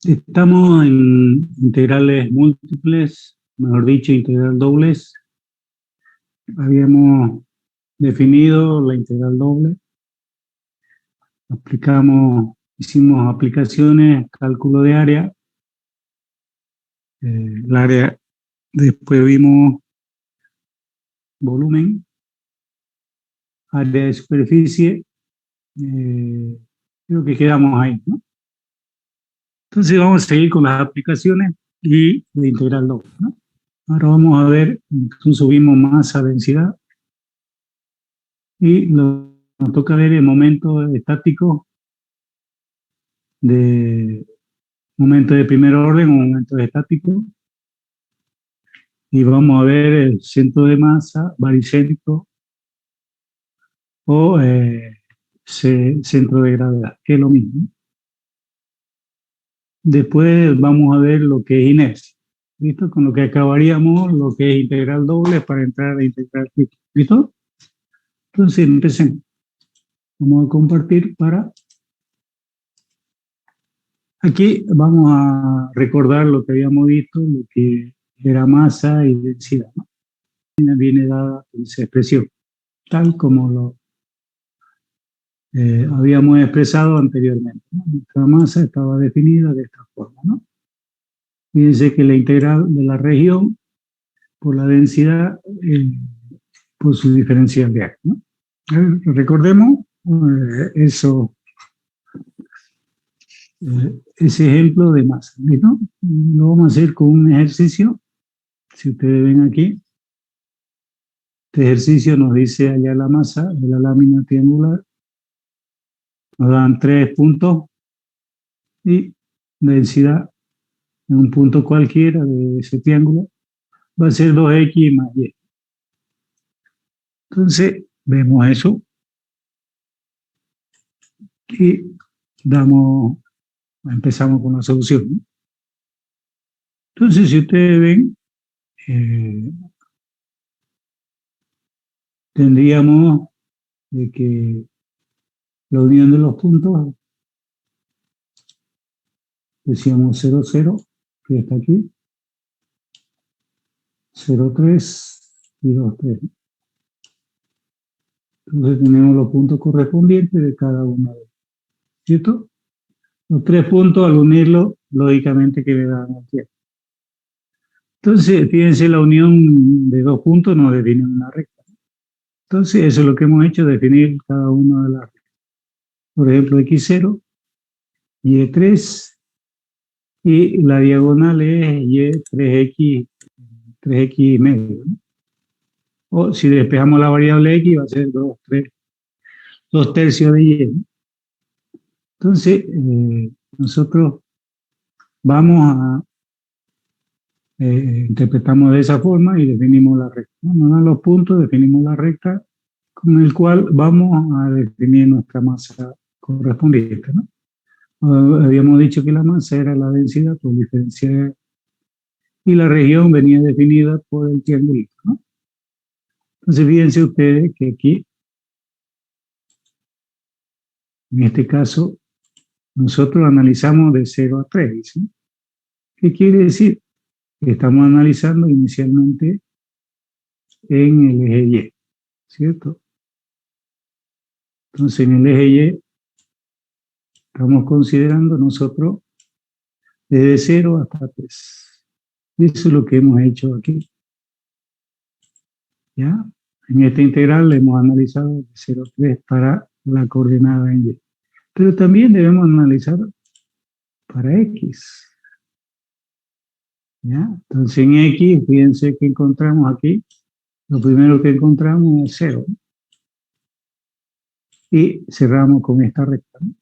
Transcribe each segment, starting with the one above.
Estamos en integrales múltiples, mejor dicho, integral dobles. Habíamos definido la integral doble, hicimos aplicaciones, cálculo de área, el área, después vimos volumen, área de superficie, creo que quedamos ahí, ¿no? Entonces vamos a seguir con las aplicaciones y la integral doble, ¿no? Ahora vamos a ver, entonces vimos masa, densidad, y nos toca ver el momento estático de momento de primer orden o momento estático, y vamos a ver el centro de masa, baricentro o centro de gravedad, que es lo mismo. Después vamos a ver lo que es inercia, ¿listo? Con lo que acabaríamos lo que es integral doble para entrar a integral triple, ¿listo? Entonces empecemos. Vamos a compartir para... Aquí vamos a recordar lo que habíamos visto, lo que era masa y densidad, ¿no? Viene dada esa expresión, tal como lo habíamos expresado anteriormente, ¿no? Nuestra masa estaba definida de esta forma, ¿no? Fíjense que la integral de la región por la densidad por su diferencial de área, ¿no? Recordemos eso, ese ejemplo de masa, ¿no? Lo vamos a hacer con un ejercicio. Si ustedes ven aquí, este ejercicio nos dice allá la masa de la lámina triangular, nos dan 3 puntos y densidad en un punto cualquiera de ese triángulo va a ser 2x más y. Entonces vemos eso y empezamos con la solución, ¿no? Entonces, si ustedes ven, tendríamos de que la unión de los puntos, decíamos 0, 0, que está aquí, 0, 3 y 2, 3. Entonces tenemos los puntos correspondientes de cada uno de ellos, ¿cierto? Los 3 puntos, al unirlos, lógicamente que le dan aquí. Entonces, fíjense, la unión de 2 puntos nos define una recta. Entonces, eso es lo que hemos hecho, definir cada una de las rectas. Por ejemplo, x0, y3, y la diagonal es y3x, 3x medio, ¿no? O si despejamos la variable x, va a ser 2 tercios de y, ¿no? Entonces, nosotros vamos a interpretamos de esa forma y definimos la recta, ¿no? Nos dan los puntos, definimos la recta con el cual vamos a definir nuestra masa correspondiente, ¿no? Habíamos dicho que la masa era la densidad por diferencia y la región venía definida por el triangulito, ¿no? Entonces fíjense ustedes que aquí, en este caso, nosotros analizamos de 0 a 3, ¿sí? ¿Qué quiere decir? Que estamos analizando inicialmente en el eje Y, ¿cierto? Entonces en el eje Y estamos considerando nosotros desde 0 hasta 3. Eso es lo que hemos hecho aquí, ¿ya? En esta integral le hemos analizado de 0 a 3 para la coordenada en Y. Pero también debemos analizar para X, ¿ya? Entonces en X, fíjense que encontramos aquí, lo primero que encontramos es 0. Y cerramos con esta recta, ¿no?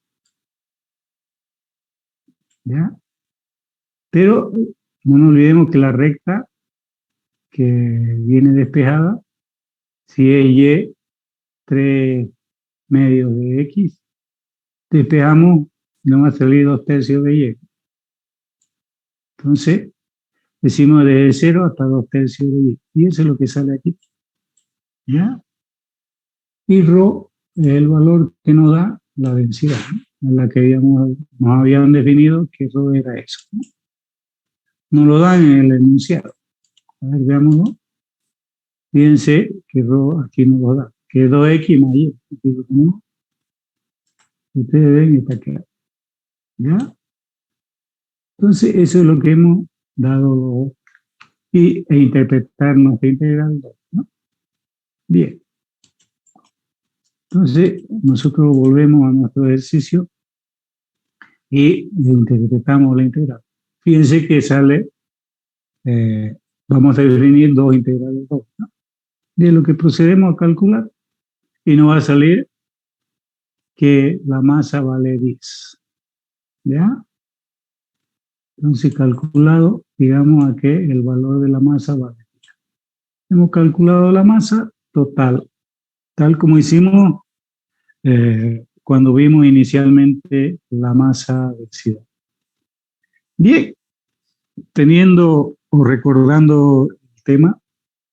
¿Ya? Pero no nos olvidemos que la recta que viene despejada, si es Y 3 medios de X, despejamos, no va a salir 2 tercios de Y. Entonces, decimos desde 0 hasta 2 tercios de Y. Y eso es lo que sale aquí, ¿ya? Y ρ es el valor que nos da la densidad, ¿no? en la que nos habían definido que eso era eso, ¿no? Nos lo dan en el enunciado. A ver, veámoslo. Fíjense que Rho aquí nos lo da, que es 2x más y. Aquí lo tenemos. Ustedes ven, está claro. ¿Ya? Entonces, eso es lo que hemos dado e interpretar nuestra integral 2, ¿no? Bien. Entonces, nosotros volvemos a nuestro ejercicio y interpretamos la integral. Fíjense que sale, vamos a definir dos integrales 2, ¿no? De lo que procedemos a calcular y nos va a salir que la masa vale 10. ¿Ya? Entonces, calculado, digamos a que el valor de la masa vale 10. Hemos calculado la masa total, tal como hicimos cuando vimos inicialmente la masa densidad. Bien, teniendo o recordando el tema,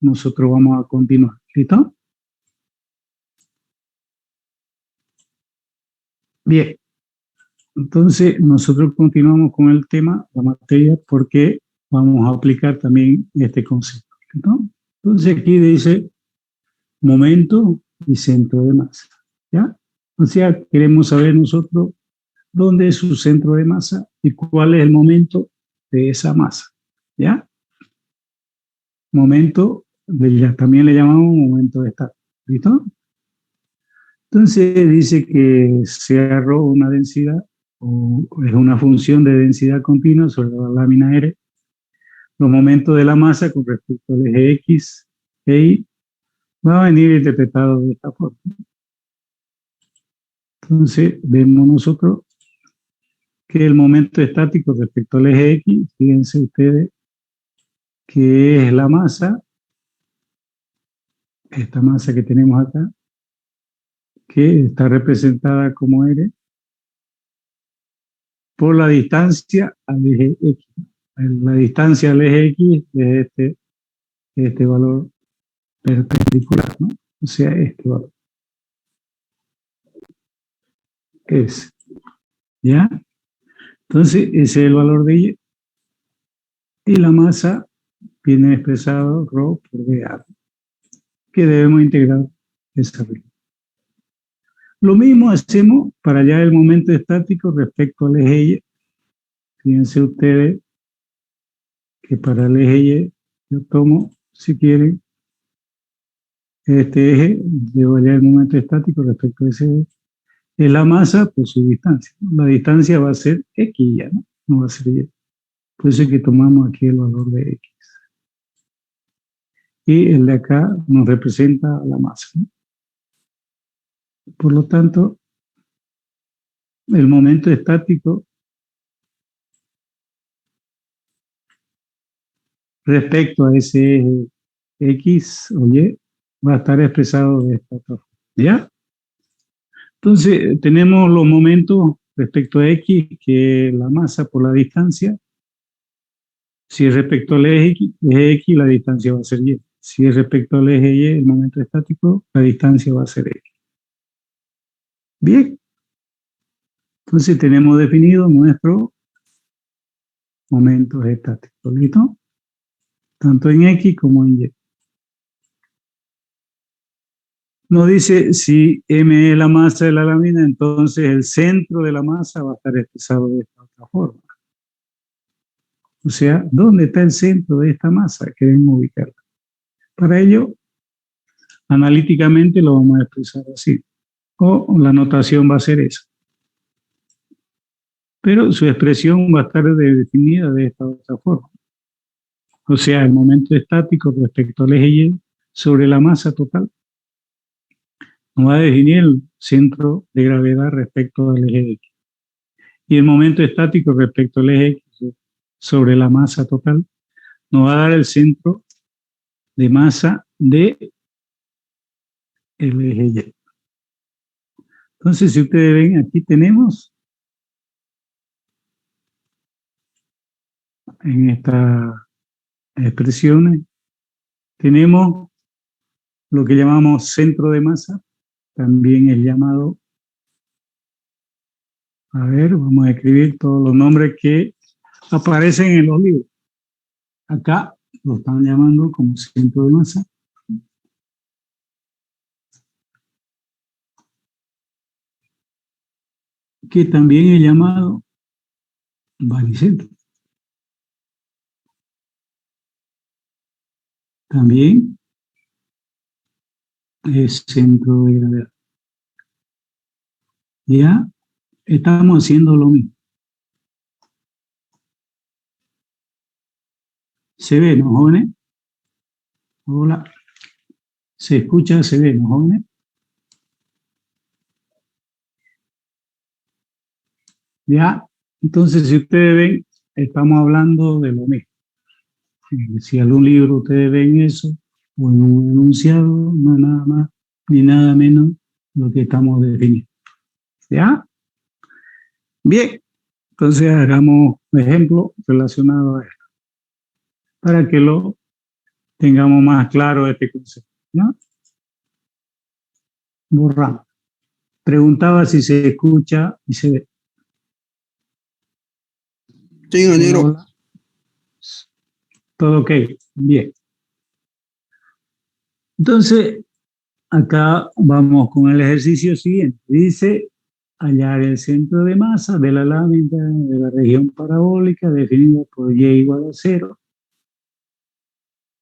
nosotros vamos a continuar. ¿Listo? Bien, entonces nosotros continuamos con el tema, la materia, porque vamos a aplicar también este concepto. ¿Listo? Entonces aquí dice momento y centro de masa. ¿Ya? O sea, queremos saber nosotros dónde es su centro de masa y cuál es el momento de esa masa. ¿Ya? Momento, también le llamamos momento de estado. ¿Listo? Entonces dice que se arroja una densidad o es una función de densidad continua sobre la lámina R. Los momentos de la masa con respecto al eje X e Y va a venir interpretado de esta forma. Entonces vemos nosotros que el momento estático respecto al eje X, fíjense ustedes que es la masa, esta masa que tenemos acá, que está representada como R, por la distancia al eje X. La distancia al eje X es este valor perpendicular, ¿no? O sea, este valor. Es, ¿ya? Entonces, ese es el valor de Y. Y la masa viene expresado ρ por dA, que debemos integrar esa regla. Lo mismo hacemos para hallar el momento estático respecto al eje Y. Fíjense ustedes que para el eje Y, yo tomo, si quieren, este eje, debo hallar el momento estático respecto a ese eje. Es la masa por su distancia, ¿no? La distancia va a ser X ya, ¿no? No va a ser Y. Por eso es que tomamos aquí el valor de X. Y el de acá nos representa la masa, ¿no? Por lo tanto, el momento estático respecto a ese eje X o Y va a estar expresado de esta otra forma. ¿Ya? Entonces, tenemos los momentos respecto a X, que es la masa por la distancia. Si es respecto al eje X, la distancia va a ser Y. Si es respecto al eje Y, el momento estático, la distancia va a ser X. Bien. Entonces tenemos definido nuestros momentos estáticos. ¿Listo? Tanto en X como en Y. Nos dice si M es la masa de la lámina, entonces el centro de la masa va a estar expresado de esta otra forma. O sea, ¿dónde está el centro de esta masa? Queremos ubicarla. Para ello, analíticamente lo vamos a expresar así. O la notación va a ser esa. Pero su expresión va a estar definida de esta otra forma. O sea, el momento estático respecto al eje Y sobre la masa total nos va a definir el centro de gravedad respecto al eje X. Y el momento estático respecto al eje X sobre la masa total nos va a dar el centro de masa de el eje Y. Entonces, si ustedes ven, aquí tenemos en estas expresiones, tenemos lo que llamamos centro de masa, también es llamado A ver, vamos a escribir todos los nombres que aparecen en los libros. Acá lo están llamando como centro de masa. Que también es llamado baricentro. También es centro de gravedad. Ya estamos haciendo lo mismo. ¿Se ve, no, jóvenes? Hola. ¿Se escucha? ¿Se ve, no, jóvenes? Ya. Entonces, si ustedes ven, estamos hablando de lo mismo. Si algún libro ustedes ven eso, o en un enunciado, no es nada más ni nada menos lo que estamos definiendo. ¿Ya? Bien. Entonces, hagamos un ejemplo relacionado a esto, para que lo tengamos más claro este concepto. ¿Ya? Borramos. Preguntaba si se escucha y se ve. Sí, ingeniero. Hola. Todo ok. Bien. Entonces, acá vamos con el ejercicio siguiente. Dice hallar el centro de masa de la lámina de la región parabólica definida por y igual a 0.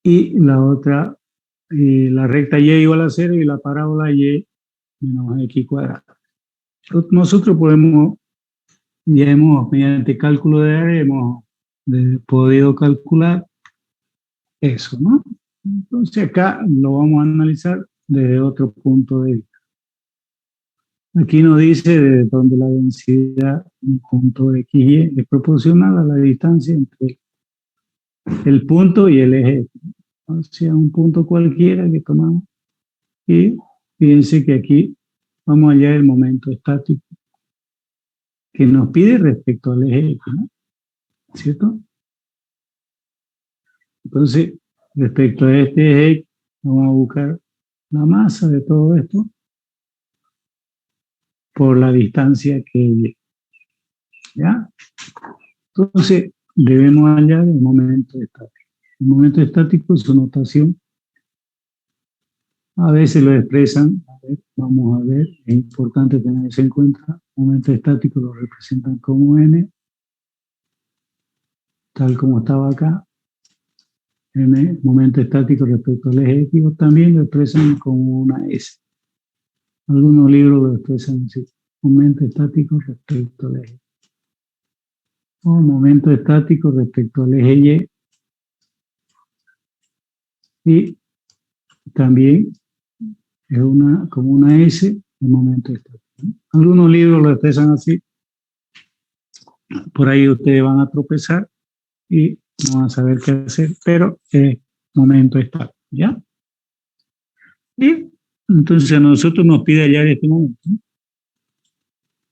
Y la otra, la recta y igual a 0 y la parábola y menos x cuadrado. Nosotros podemos, ya hemos, mediante cálculo de área, hemos podido calcular eso, ¿no? Entonces acá lo vamos a analizar desde otro punto de vista. Aquí nos dice de donde la densidad de un punto XY es proporcional a la distancia entre el punto y el eje. O sea, un punto cualquiera que tomamos. Y fíjense que aquí vamos a hallar el momento estático que nos pide respecto al eje X, ¿no? ¿Cierto? Entonces, respecto a este eje X, vamos a buscar la masa de todo esto por la distancia que es. ¿Ya? Entonces, debemos hallar el momento estático. El momento estático, su notación, a veces lo expresan, a ver, vamos a ver, es importante tener eso en cuenta. El momento estático lo representan como m, tal como estaba acá. M, momento estático respecto al eje X, o también lo expresan como una S. Algunos libros lo expresan así, momento estático respecto al eje. O momento estático respecto al eje Y. Y también es como una S, el momento estático. Algunos libros lo expresan así. Por ahí ustedes van a tropezar y no van a saber qué hacer, pero es momento estático, ¿ya? Y entonces a nosotros nos pide hallar este momento, ¿no?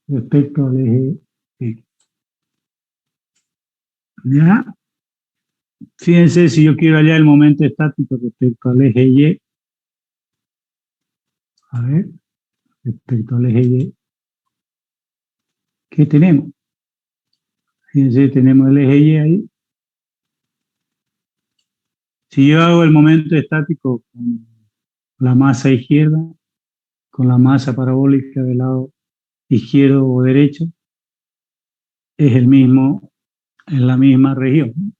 Respecto al eje X. ¿Ya? Fíjense, si yo quiero hallar el momento estático respecto al eje Y, a ver, respecto al eje Y, ¿qué tenemos? Fíjense, tenemos el eje Y ahí. Si yo hago el momento estático con la masa izquierda, con la masa parabólica del lado izquierdo o derecho, es el mismo, en la misma región,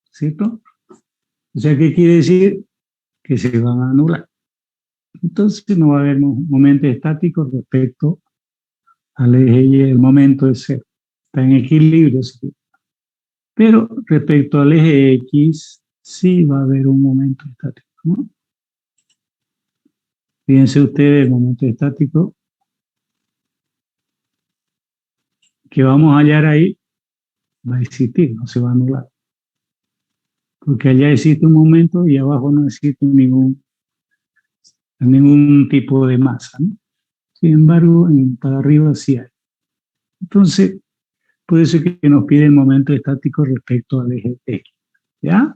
¿cierto? O sea, ¿qué quiere decir? Que se van a anular. Entonces no va a haber momento estático respecto al eje Y, el momento es cero. Está en equilibrio, ¿sí? Pero respecto al eje X, sí va a haber un momento estático, ¿no? Fíjense ustedes, el momento estático que vamos a hallar ahí va a existir, no se va a anular. Porque allá existe un momento y abajo no existe ningún tipo de masa, ¿no? Sin embargo, para arriba sí hay. Entonces, por eso es que nos pide el momento estático respecto al eje X. ¿Ya?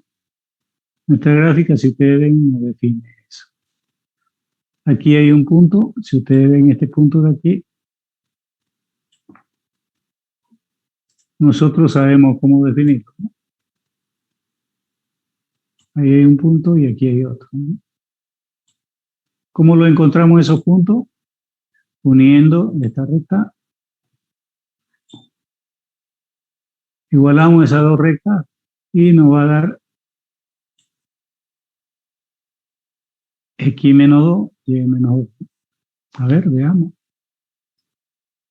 Nuestra gráfica, si ustedes ven, nos define eso. Aquí hay un punto, si ustedes ven este punto de aquí, nosotros sabemos cómo definirlo, ¿no? Ahí hay un punto y aquí hay otro, ¿no? ¿Cómo lo encontramos esos puntos? Uniendo esta recta, igualamos esas dos rectas y nos va a dar x menos 2 y y menos 2. A ver, veamos.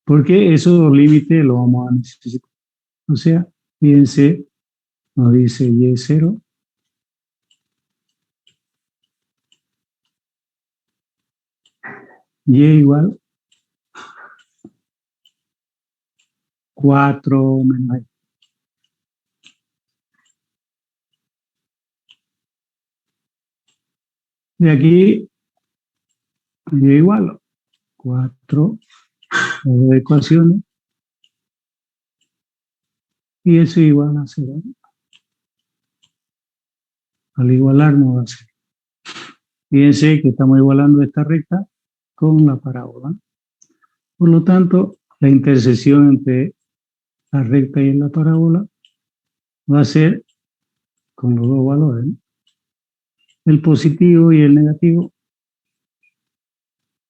Porque esos límites los vamos a necesitar. O sea, fíjense, nos dice y0, y igual 4 menos x. De aquí, y igual 4 de ecuaciones, y eso igual a 0. Al igualar nos da 0. Fíjense que estamos igualando esta recta con la parábola. Por lo tanto, la intersección entre la recta y la parábola va a ser con los dos valores, ¿no? El positivo y el negativo,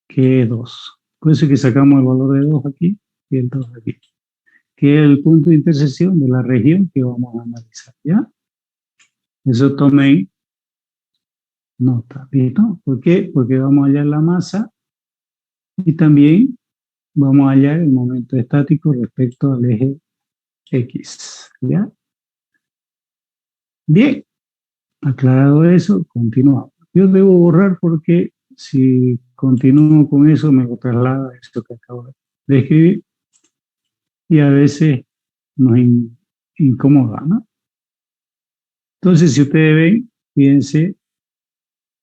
que es 2. Por eso es que sacamos el valor de 2 aquí y el 2 aquí, que es el punto de intersección de la región que vamos a analizar, ¿ya? Eso tomen nota, ¿listo? ¿Por qué? Porque vamos a hallar la masa y también vamos a hallar el momento estático respecto al eje X, ¿ya? Bien, aclarado eso, continuamos. Yo debo borrar porque si continúo con eso me lo traslada a esto que acabo de escribir y a veces nos incomoda, ¿no? Entonces, si ustedes ven, fíjense,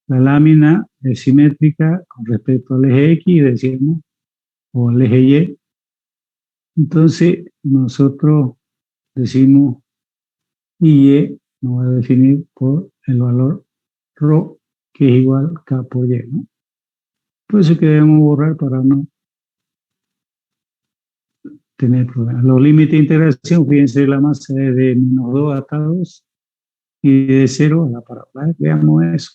la lámina es simétrica con respecto al eje X, decimos, o al eje Y. Entonces, nosotros decimos Y nos va a definir por el valor ρ, que es igual K por Y, ¿no? Por eso que debemos borrar para no tener problemas. Los límites de integración, fíjense, la masa es de menos 2 hasta 2 y de 0 a la parábola. Veamos eso,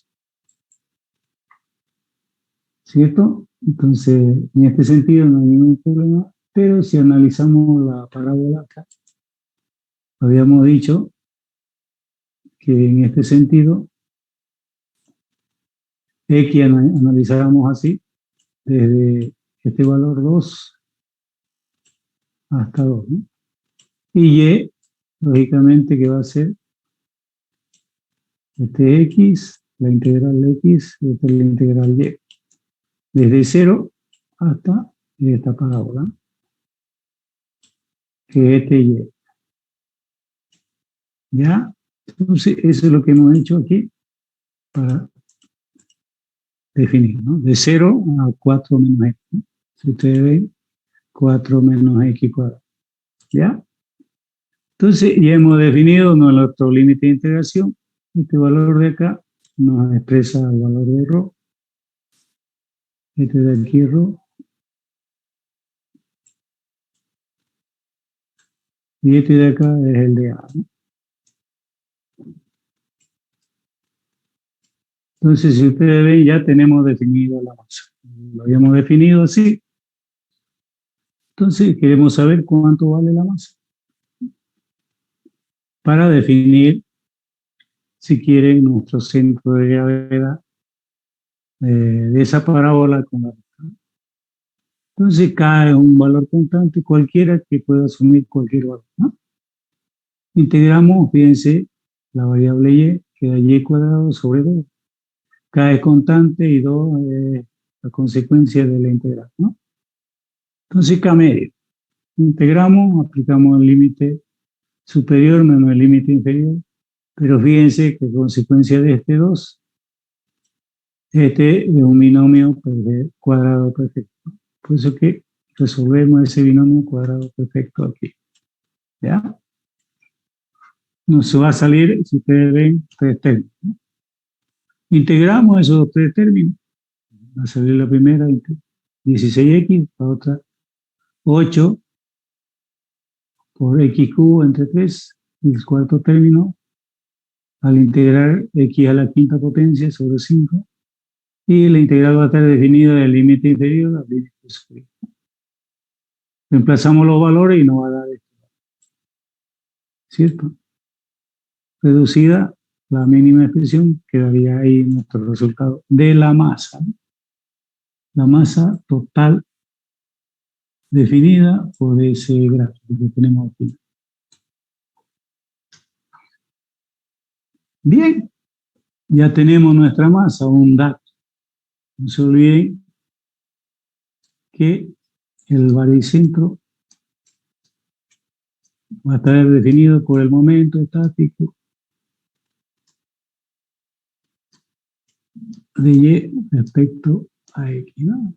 ¿cierto? Entonces, en este sentido no hay ningún problema, pero si analizamos la parábola acá, habíamos dicho que en este sentido, X analizábamos así, desde este valor 2 hasta 2, ¿no? Y Y, lógicamente, que va a ser este X, la integral de X, esta es la integral Y, desde 0 hasta esta parábola, que es este Y. ¿Ya? Entonces, eso es lo que hemos hecho aquí para definir, ¿no? De 0 a 4 menos X, ¿no? Si ustedes ven, 4 menos X cuadrado. ¿Ya? Entonces, ya hemos definido nuestro límite de integración. Este valor de acá nos expresa el valor de ρ. Este de aquí ρ. Y este de acá es el de A, ¿no? Entonces, si ustedes ven, ya tenemos definido la masa. Lo habíamos definido así. Entonces, queremos saber cuánto vale la masa para definir, si quieren, nuestro centro de gravedad de esa parábola con la recta. Entonces, K es un valor constante cualquiera que pueda asumir cualquier valor, ¿no? Integramos, fíjense, la variable Y, queda Y cuadrado sobre 2. K es constante y 2 es la consecuencia de la integral, ¿no? Entonces, K medio. Integramos, aplicamos el límite superior menos el límite inferior, pero fíjense que consecuencia de este 2, este es un binomio cuadrado perfecto. Por eso que resolvemos ese binomio cuadrado perfecto aquí. ¿Ya? Nos va a salir, si ustedes ven, 3 términos. Integramos esos 3 términos. Va a salir la primera 16x, la otra 8 por x cubo entre 3, el cuarto término, al integrar x a la quinta potencia sobre 5, y la integral va a estar definida del límite inferior al límite superior. Reemplazamos los valores y nos va a dar esto, ¿cierto? Reducida la mínima expresión, quedaría ahí nuestro resultado de la masa. La masa total definida por ese gráfico que tenemos aquí. Bien, ya tenemos nuestra masa, un dato. No se olviden que el baricentro va a estar definido por el momento estático de Y respecto a X, ¿no?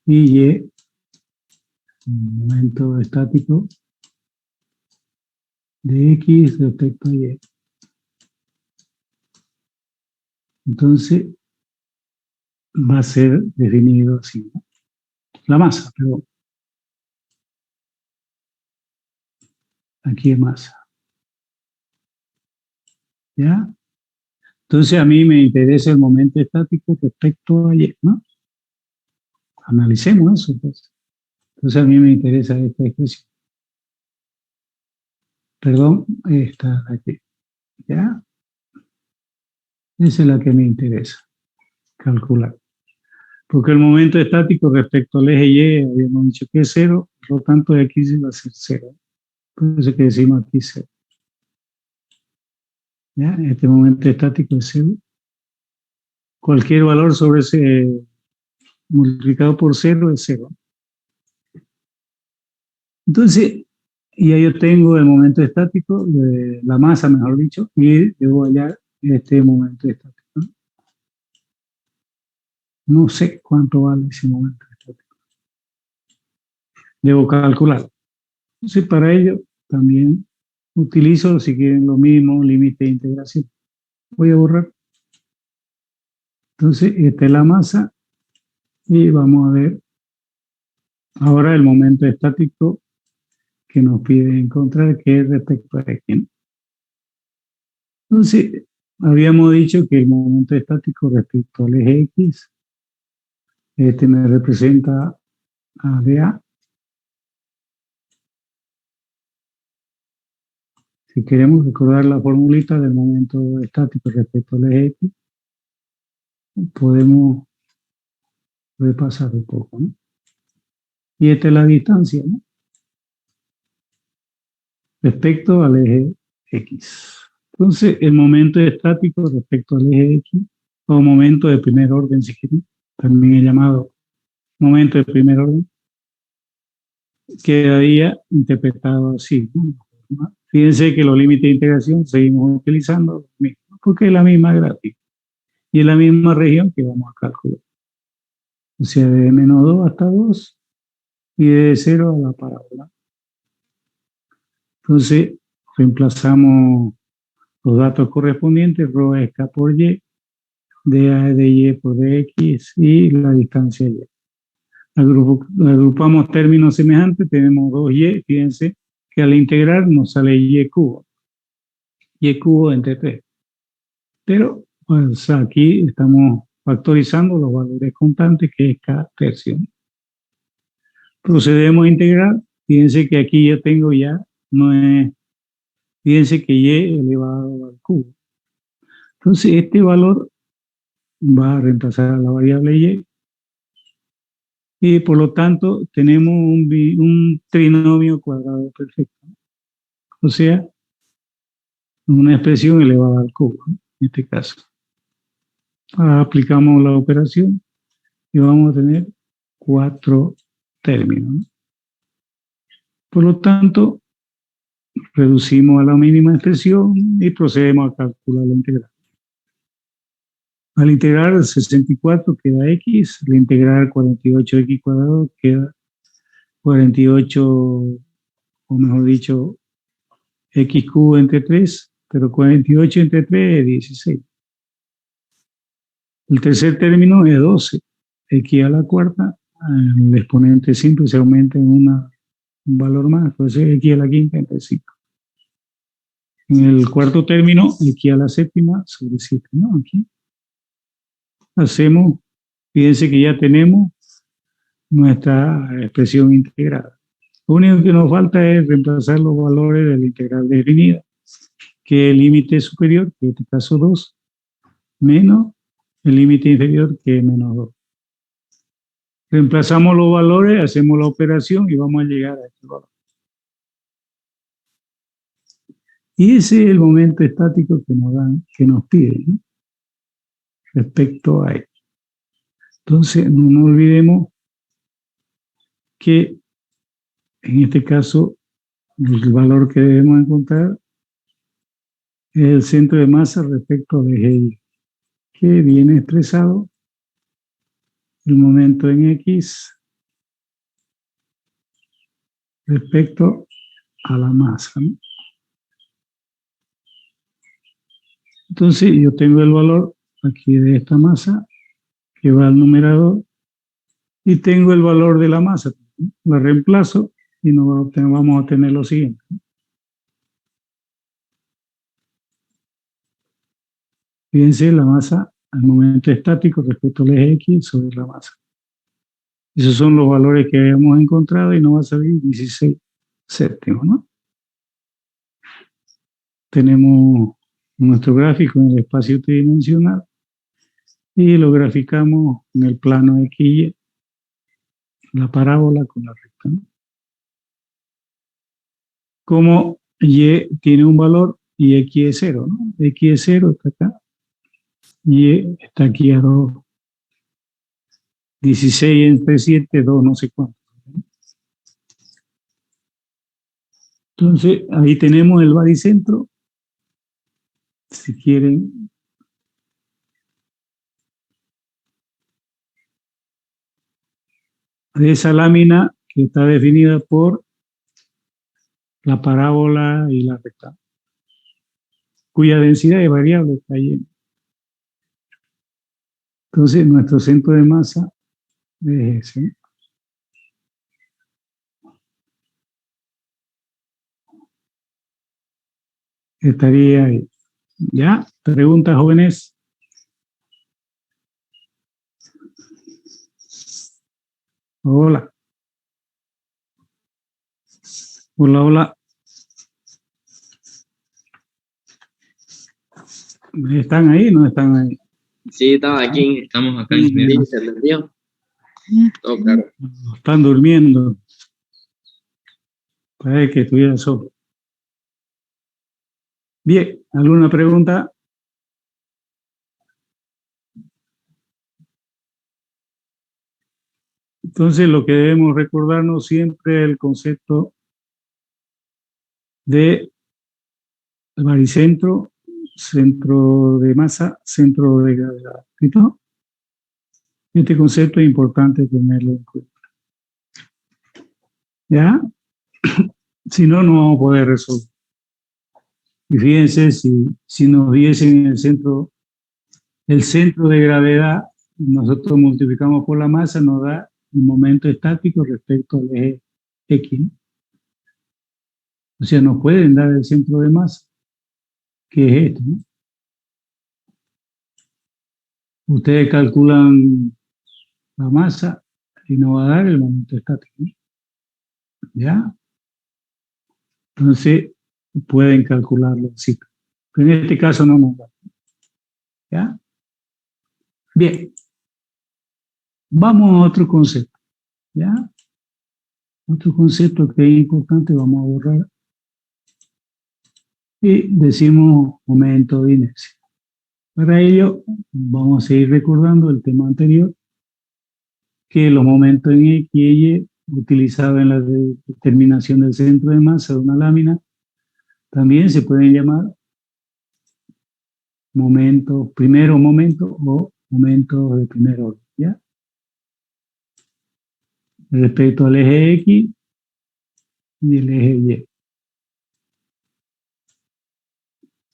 Y Y, momento estático de X respecto a Y. Entonces, va a ser definido así, ¿no? La masa, pero aquí es masa. ¿Ya? Entonces, a mí me interesa el momento estático respecto a Y, ¿no? Analicemos eso, pues. Entonces, a mí me interesa esta expresión. Perdón, esta de aquí. ¿Ya? Esa es la que me interesa calcular. Porque el momento estático respecto al eje Y habíamos dicho que es 0, por lo tanto de aquí se va a ser 0. Por eso que decimos aquí 0. ¿Ya? Este momento estático es 0. Cualquier valor sobre ese multiplicado por 0 es 0. Entonces, ya yo tengo el momento estático, de la masa, mejor dicho, y debo hallar este momento estático. No sé cuánto vale ese momento estático. Debo calcular. Entonces, para ello, también utilizo, si quieren, lo mismo, límite de integración. Voy a borrar. Entonces, esta es la masa y vamos a ver ahora el momento estático que nos pide encontrar, que es respecto a X, ¿no? Entonces, habíamos dicho que el momento estático respecto al eje X, este me representa a dA. Si queremos recordar la formulita del momento estático respecto al eje X, podemos repasar un poco, ¿no? Y esta es la distancia, ¿no? Respecto al eje X. Entonces, el momento estático respecto al eje X, o momento de primer orden, si quieren, también es llamado momento de primer orden, quedaría interpretado así, ¿no? Fíjense que los límites de integración seguimos utilizando los mismos, porque es la misma gráfica y es la misma región que vamos a calcular. O sea, de menos 2 hasta 2 y de 0 a la parábola. Entonces, reemplazamos los datos correspondientes, rho es k por y, dA es de y por dx y la distancia y. Agrupamos términos semejantes, tenemos 2y, fíjense que al integrar nos sale y cubo entre 3. Pero pues, aquí estamos factorizando los valores constantes, que es k tercio. Procedemos a integrar, fíjense que aquí yo tengo ya, no es, fíjense que y elevado al cubo. Entonces este valor va a reemplazar a la variable y por lo tanto tenemos un trinomio cuadrado perfecto. O sea, una expresión elevada al cubo, ¿no? En este caso. Ahora aplicamos la operación y vamos a tener 4 términos, ¿no? Por lo tanto, reducimos a la mínima expresión y procedemos a calcular la integral. Al integrar 64 queda x, al integrar 48x cuadrado queda 48, o mejor dicho, x cubo entre 3, pero 48 entre 3 es 16. El tercer término es 12, x a la cuarta el exponente siempre se aumenta en un valor más, pues x a la quinta entre 5. En el cuarto término, x a la séptima sobre 7, ¿no? Aquí hacemos, fíjense que ya tenemos nuestra expresión integrada. Lo único que nos falta es reemplazar los valores de la integral definida, que es el límite superior, que en este caso 2, menos el límite inferior, que es menos 2. Reemplazamos los valores, hacemos la operación y vamos a llegar a este valor. Y ese es el momento estático que nos dan, que nos piden, ¿no? Respecto a esto. Entonces, no nos olvidemos que en este caso el valor que debemos encontrar es el centro de masa respecto al eje Y, que viene expresado el momento en X respecto a la masa, ¿no? Entonces yo tengo el valor aquí de esta masa que va al numerador y tengo el valor de la masa, ¿no? La reemplazo y vamos a obtener lo siguiente. Fíjense la masa al momento estático respecto al eje X sobre la masa. Esos son los valores que hemos encontrado y nos va a salir 16 séptimos, ¿no? Tenemos nuestro gráfico en el espacio tridimensional y lo graficamos en el plano XY, la parábola con la recta, ¿no? Como Y tiene un valor y X es 0, ¿no? X es 0, está acá, Y está aquí a 2, 16 entre 7, 2 no sé cuánto. Entonces, ahí tenemos el baricentro. Si quieren, de esa lámina que está definida por la parábola y la recta, cuya densidad es variable, está ahí. Entonces, nuestro centro de masa es ese, ¿no? Estaría ahí. ¿Ya? Preguntas, jóvenes. Hola. Hola, hola. ¿Están ahí o no están ahí? Sí, estaba aquí. Estamos acá, ingeniero. Sí, se entendió. Todo claro. Están durmiendo. Parece que estuviera solo. Bien, ¿alguna pregunta? Entonces, lo que debemos recordarnos siempre es el concepto de baricentro, centro de masa, centro de gravedad. ¿Listo? Este concepto es importante tenerlo en cuenta. ¿Ya? Si no, no vamos a poder resolver. Y fíjense, si nos diesen el centro de gravedad, nosotros multiplicamos por la masa, nos da el momento estático respecto al eje X, ¿no? O sea, nos pueden dar el centro de masa, que es este, ¿no? Ustedes calculan la masa y nos va a dar el momento estático, ¿no? ¿Ya? Entonces, pueden calcularlo así. Pero en este caso no nos da. ¿Ya? Bien. Vamos a otro concepto. ¿Ya? Otro concepto que es importante, vamos a borrar. Y decimos momento de inercia. Para ello, vamos a seguir recordando el tema anterior, que los momentos en X y Y utilizados en la determinación del centro de masa de una lámina también se pueden llamar momentos, primeros momentos o momentos de primer orden, ¿ya? Respecto al eje X y el eje Y.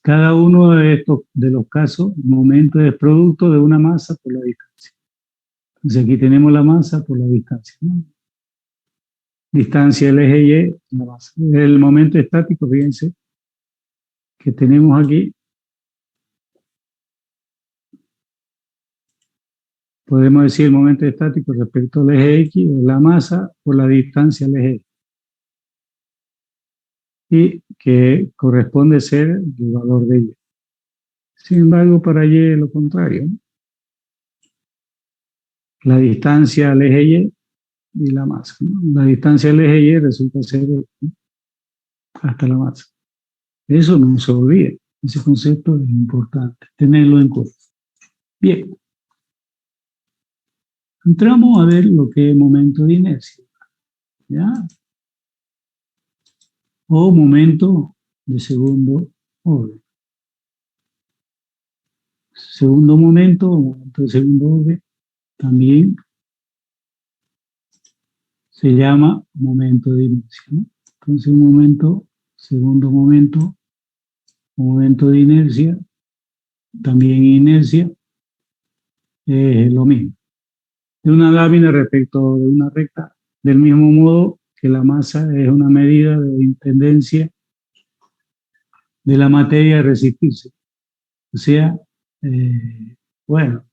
Cada uno de estos de los casos, momento es producto de una masa por la distancia. Entonces aquí tenemos la masa por la distancia, ¿no? Distancia del eje Y, la masa. El momento estático, fíjense, que tenemos aquí, podemos decir el momento estático respecto al eje X, la masa por la distancia al eje Y, y que corresponde ser el valor de Y. Sin embargo, para Y es lo contrario, ¿no? La distancia al eje y la masa, ¿no? La distancia al eje Y resulta ser, ¿no?, hasta la masa. Eso no se olvide. Ese concepto es importante, tenerlo en cuenta. Bien. Entramos a ver lo que es momento de inercia, ¿ya? O momento de segundo orden. Segundo momento de segundo orden, también se llama momento de inercia, ¿no? Entonces, un momento, segundo momento, momento de inercia, también inercia, es lo mismo. De una lámina respecto de una recta, del mismo modo que la masa es una medida de tendencia de la materia a resistirse. O sea, bueno,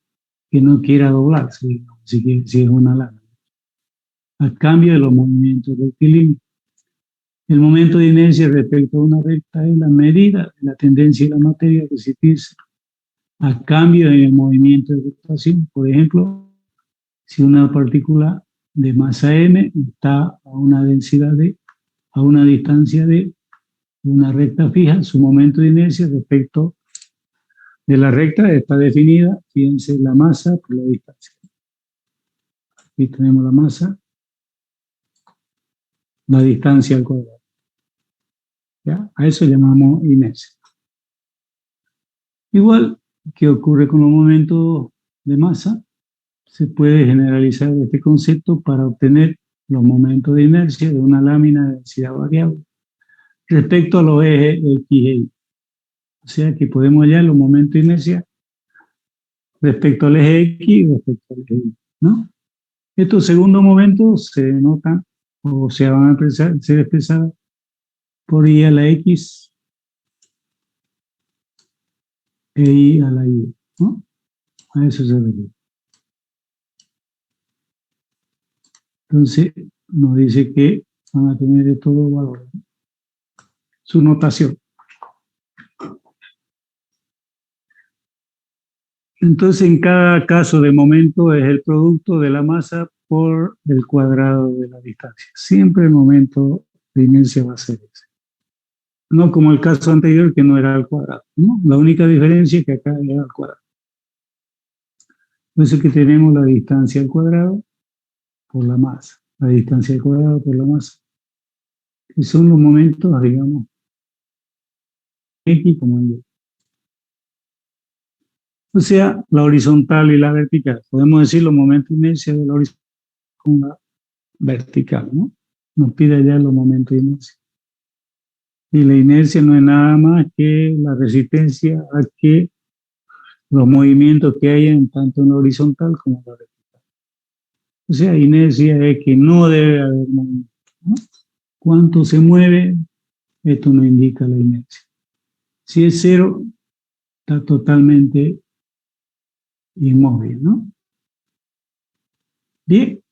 que no quiera doblarse, si es una lámina. A cambio de los movimientos rectilíneos. El momento de inercia respecto a una recta es la medida de la tendencia de la materia a resistirse a cambio del movimiento de rotación. Por ejemplo, si una partícula de masa m está a una densidad d, a una distancia d, de una recta fija, su momento de inercia respecto de la recta está definida, fíjense, la masa por la distancia. Aquí tenemos la masa, la distancia al cuadrado. ¿Ya? A eso llamamos inercia. Igual que ocurre con los momentos de masa, se puede generalizar este concepto para obtener los momentos de inercia de una lámina de densidad variable respecto a los ejes X y Y. O sea que podemos hallar los momentos de inercia respecto al eje X y respecto al eje Y, ¿no? Estos segundos momentos se notan o se van a ser expresados por I a la X e I a la Y, ¿no? A eso se refiere. Entonces, nos dice que van a tener de todo valor. Su notación. Entonces, en cada caso de momento es el producto de la masa por el cuadrado de la distancia. Siempre el momento de inercia va a ser ese. No como el caso anterior que no era al cuadrado, ¿no? La única diferencia es que acá era al cuadrado. Por eso es que tenemos la distancia al cuadrado por la masa. La distancia al cuadrado por la masa. Que son los momentos, digamos, X como Y. O sea, la horizontal y la vertical. Podemos decir los momentos de inercia de la horizontal con la vertical, ¿no? Nos pide ya los momentos de inercia. Y la inercia no es nada más que la resistencia a que los movimientos que hay tanto en la horizontal como en la vertical. O sea, inercia es que no debe haber movimiento, ¿no? Cuánto se mueve, esto nos indica la inercia. Si es cero, está totalmente inmóvil, ¿no? Bien,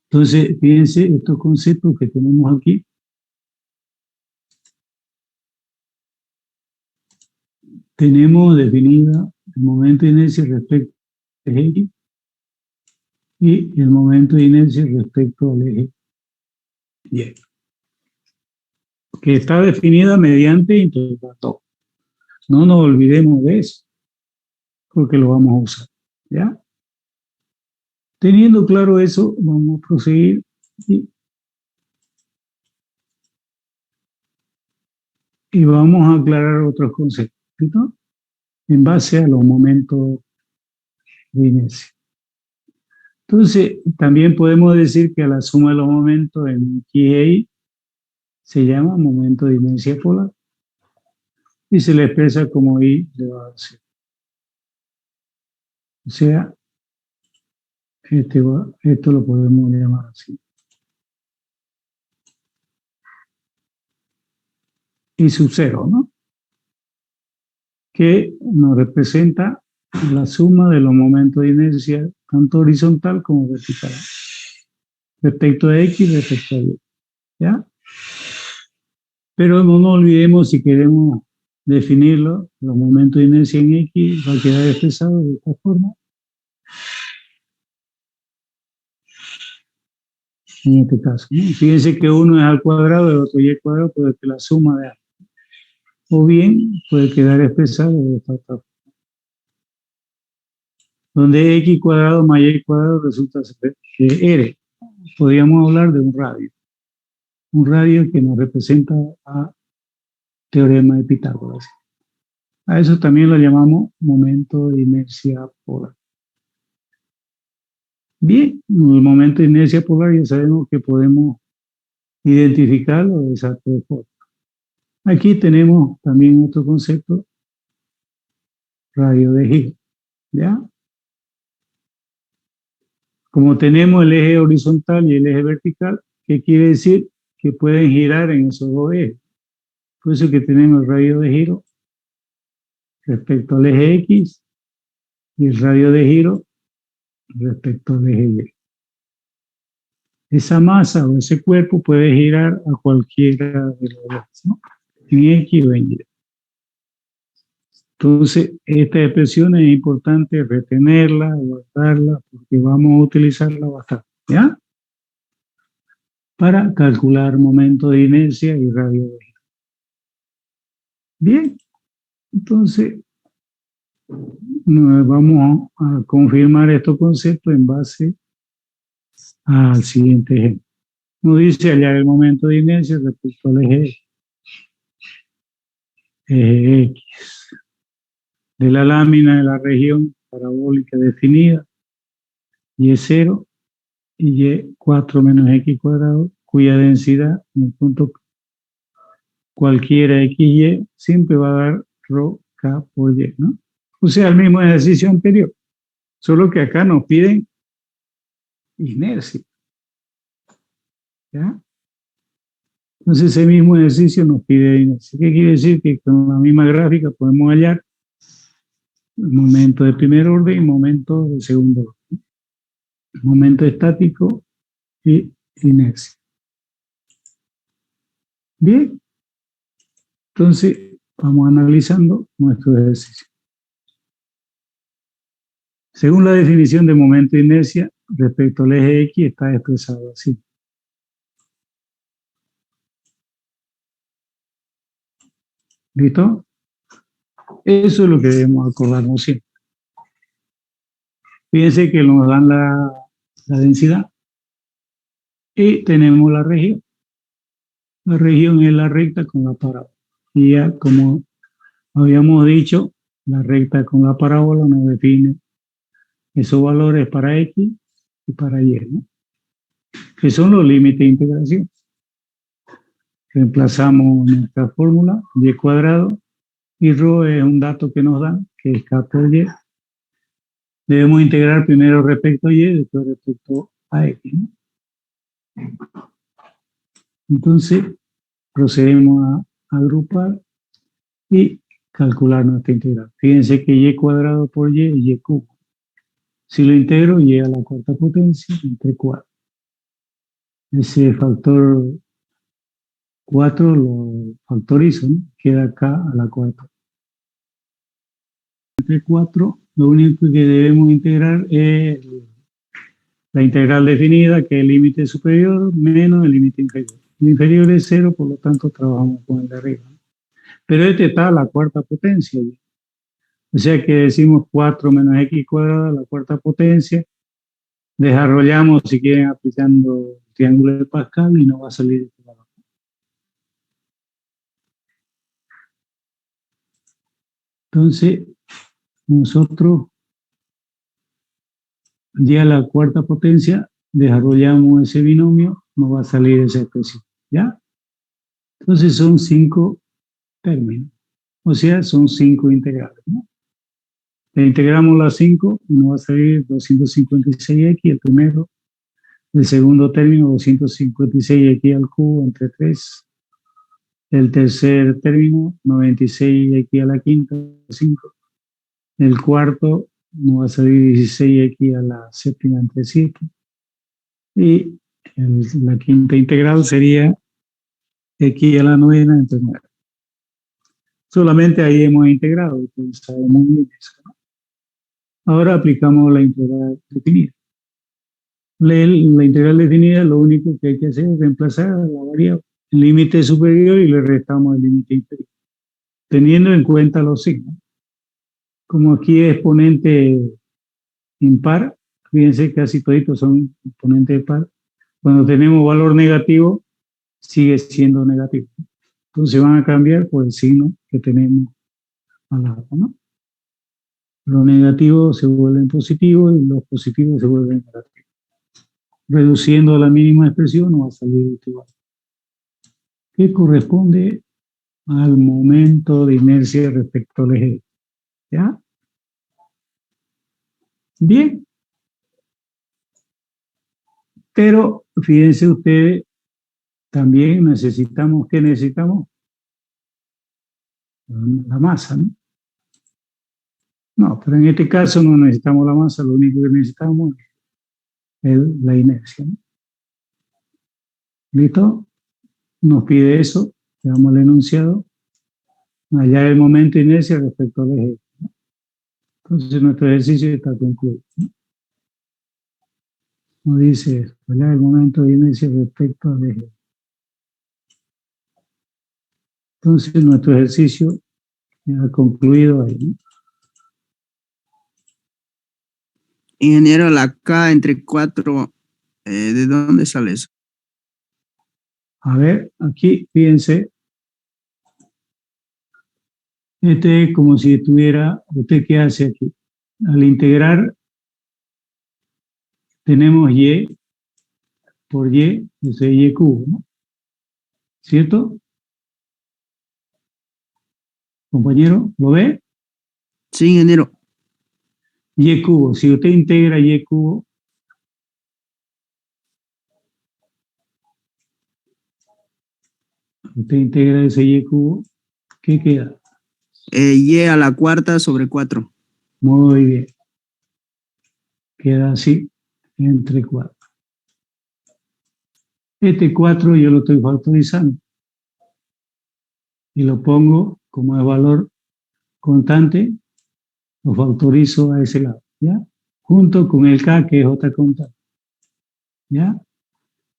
entonces fíjense estos conceptos que tenemos aquí. Tenemos definida el momento de inercia respecto al eje X y el momento de inercia respecto al eje Y, que está definida mediante intervalo. No nos olvidemos de eso, porque lo vamos a usar, ¿ya? Teniendo claro eso, vamos a proseguir y vamos a aclarar otros conceptos, ¿no?, en base a los momentos de inercia. Entonces, también podemos decir que a la suma de los momentos en X e Y se llama momento de inercia polar y se le expresa como I elevado a 0. O sea, Esto lo podemos llamar así. Y sub 0, ¿no? Que nos representa la suma de los momentos de inercia, tanto horizontal como vertical. Respecto a X, respecto a Y. ¿Ya? Pero no nos olvidemos, si queremos definirlo, los momentos de inercia en X va a quedar expresado de esta forma. En este caso, ¿no? Fíjense que uno es al cuadrado, el otro y al cuadrado, puede que la suma de A. O bien puede quedar expresado de esta otra forma. Donde X cuadrado más Y cuadrado resulta ser que R. Podríamos hablar de un radio. Un radio que nos representa a teorema de Pitágoras. A eso también lo llamamos momento de inercia polar. Bien, el momento de inercia polar ya sabemos que podemos identificarlo de esa forma. Aquí tenemos también otro concepto, radio de giro. ¿Ya? Como tenemos el eje horizontal y el eje vertical, ¿qué quiere decir? Que pueden girar en esos dos ejes. Por eso que tenemos el radio de giro respecto al eje X y el radio de giro respecto al eje Y. Esa masa o ese cuerpo puede girar a cualquiera de los dos, ¿no? En X o en Y. Entonces, esta expresión es importante retenerla, guardarla, porque vamos a utilizarla bastante, ¿ya? Para calcular momento de inercia y radio de giro. Bien, entonces vamos a confirmar estos conceptos en base al siguiente ejemplo. Nos dice hallar el momento de inercia respecto al eje X de la lámina de la región parabólica definida, y es 0 y y 4 menos x cuadrado, cuya densidad en el punto cualquiera xy siempre va a dar rho k por y, ¿no? O sea, el mismo ejercicio anterior, solo que acá nos piden inercia, ¿ya? Entonces ese mismo ejercicio nos pide inercia. ¿Qué quiere decir? Que con la misma gráfica podemos hallar momento de primer orden y momento de segundo orden, momento estático y inercia. Bien, entonces vamos analizando nuestro ejercicio. Según la definición de momento de inercia respecto al eje X, está expresado así. ¿Listo? Eso es lo que debemos acordarnos siempre. Fíjense que nos dan la densidad y tenemos la región. La región es la recta con la parábola. Y ya, como habíamos dicho, la recta con la parábola nos define esos valores para X y para Y, ¿no? Que son los límites de integración. Reemplazamos nuestra fórmula, y cuadrado, y rho es un dato que nos dan, que es k por y. Debemos integrar primero respecto a y, después respecto a x, ¿no? Entonces, procedemos a agrupar y calcular nuestra integral. Fíjense que y cuadrado por y es y cubo. Si lo integro, y a la cuarta potencia entre 4. Ese factor 4 lo factorizo, ¿no? Queda acá a la cuarta. Entre 4, lo único que debemos integrar es la integral definida, que es el límite superior menos el límite inferior. El inferior es 0, por lo tanto trabajamos con el de arriba. Pero este está a la cuarta potencia. O sea que decimos 4 menos x cuadrado a la cuarta potencia. Desarrollamos, si quieren, aplicando el triángulo de Pascal y nos va a salir este valor. Entonces, nosotros ya a la cuarta potencia desarrollamos ese binomio, nos va a salir esa expresión, ¿ya? Entonces son 5 términos, o sea, son 5 integrales, ¿no? Le integramos las 5 y nos va a salir 256x el primero. El segundo término, 256x al cubo entre 3. El tercer término, 96x a la quinta, 5. El cuarto nos va a salir 16x a la séptima entre 7. Y la quinta integral sería x a la novena entre 9. Solamente ahí hemos integrado, entonces sabemos muy bien eso, ¿no? Ahora aplicamos la integral definida. La integral definida, lo único que hay que hacer es reemplazar a la variable el límite superior y le restamos el límite inferior, teniendo en cuenta los signos. Como aquí es exponente impar, fíjense, casi toditos son exponentes par. Cuando tenemos valor negativo, sigue siendo negativo. Entonces van a cambiar por el signo que tenemos al lado, ¿no? Los negativos se vuelven positivos y los positivos se vuelven negativos. Reduciendo a la mínima expresión nos va a salir este valor, que corresponde al momento de inercia respecto al eje. ¿Ya? Bien. Pero fíjense ustedes, también necesitamos, ¿qué necesitamos? La masa, ¿no? No, pero en este caso no necesitamos la masa, lo único que necesitamos es la inercia, ¿no? ¿Listo? Nos pide eso, le damos el enunciado, hallar el momento de inercia respecto al eje, ¿no? Entonces nuestro ejercicio está concluido, ¿no? Nos dice eso, hallar el momento de inercia respecto al eje. Entonces nuestro ejercicio ya ha concluido ahí, ¿no? Ingeniero, la K entre 4, ¿de dónde sale eso? A ver, aquí, fíjense, este es como si estuviera, ¿usted qué hace aquí? Al integrar, tenemos y por y, eso es y cubo, ¿no? ¿Cierto? Compañero, ¿lo ve? Sí, ingeniero. Y cubo, si usted integra y cubo, usted integra ese y cubo, ¿qué queda? Y a la cuarta sobre 4. Muy bien. Queda así, entre 4. Este 4 yo lo estoy factorizando y lo pongo como de valor constante, lo factorizo a ese lado, ¿ya? Junto con el K, que es otra constante, ¿ya?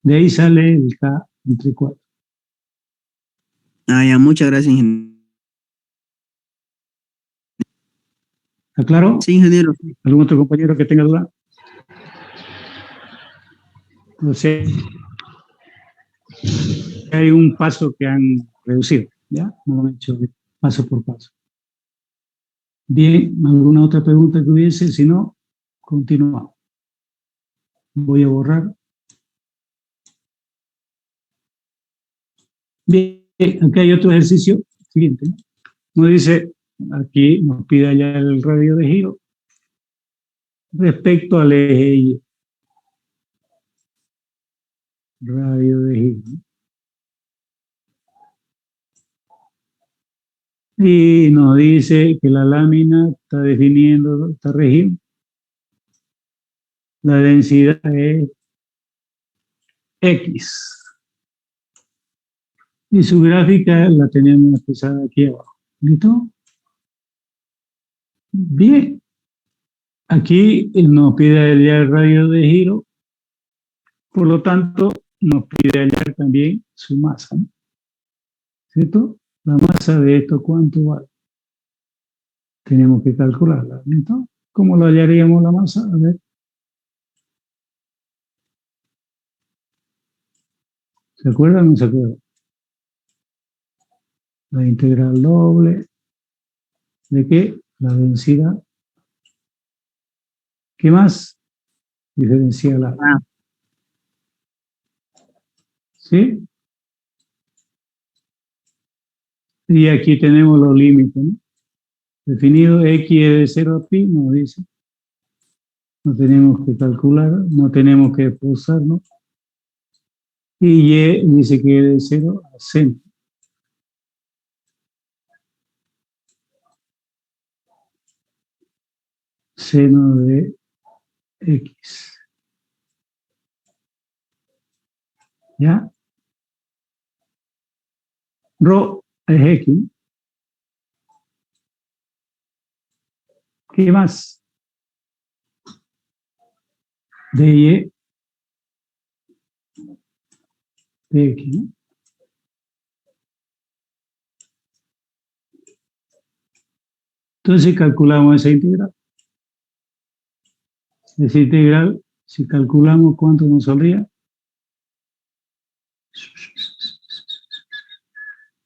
De ahí sale el K entre 4. Ah, ya, muchas gracias, ingeniero. ¿Está claro? Sí, ingeniero. ¿Algún otro compañero que tenga duda? No sé, hay un paso que han reducido, ¿ya? No lo han hecho paso por paso. Bien, ¿alguna otra pregunta que hubiese? Si no, continuamos. Voy a borrar. Bien, aquí hay otro ejercicio siguiente, ¿no? Nos dice, aquí nos pide ya el radio de giro respecto al eje Y. Radio de giro. Y nos dice que la lámina está definiendo esta región. La densidad es X. Y su gráfica la tenemos expresada aquí abajo. ¿Listo? Bien. Aquí nos pide hallar el radio de giro. Por lo tanto, nos pide hallar también su masa, ¿no? ¿Cierto? La masa de esto, ¿cuánto vale? Tenemos que calcularla, ¿no? ¿Cómo lo hallaríamos la masa? A ver. ¿Se acuerdan o no se acuerdan? La integral doble. ¿De qué? La densidad. ¿Qué más? Diferencial A. Ah, ¿Sí? Y aquí tenemos los límites, ¿no? definido, x es de 0 a pi, nos dice. No tenemos que calcular, no tenemos que esforzarnos. Y y dice que es de 0 a seno. Seno de x. ¿Ya? Rho es x. ¿Qué más? De y de x, ¿no? Entonces calculamos esa integral. Esa integral, si calculamos cuánto nos saldría.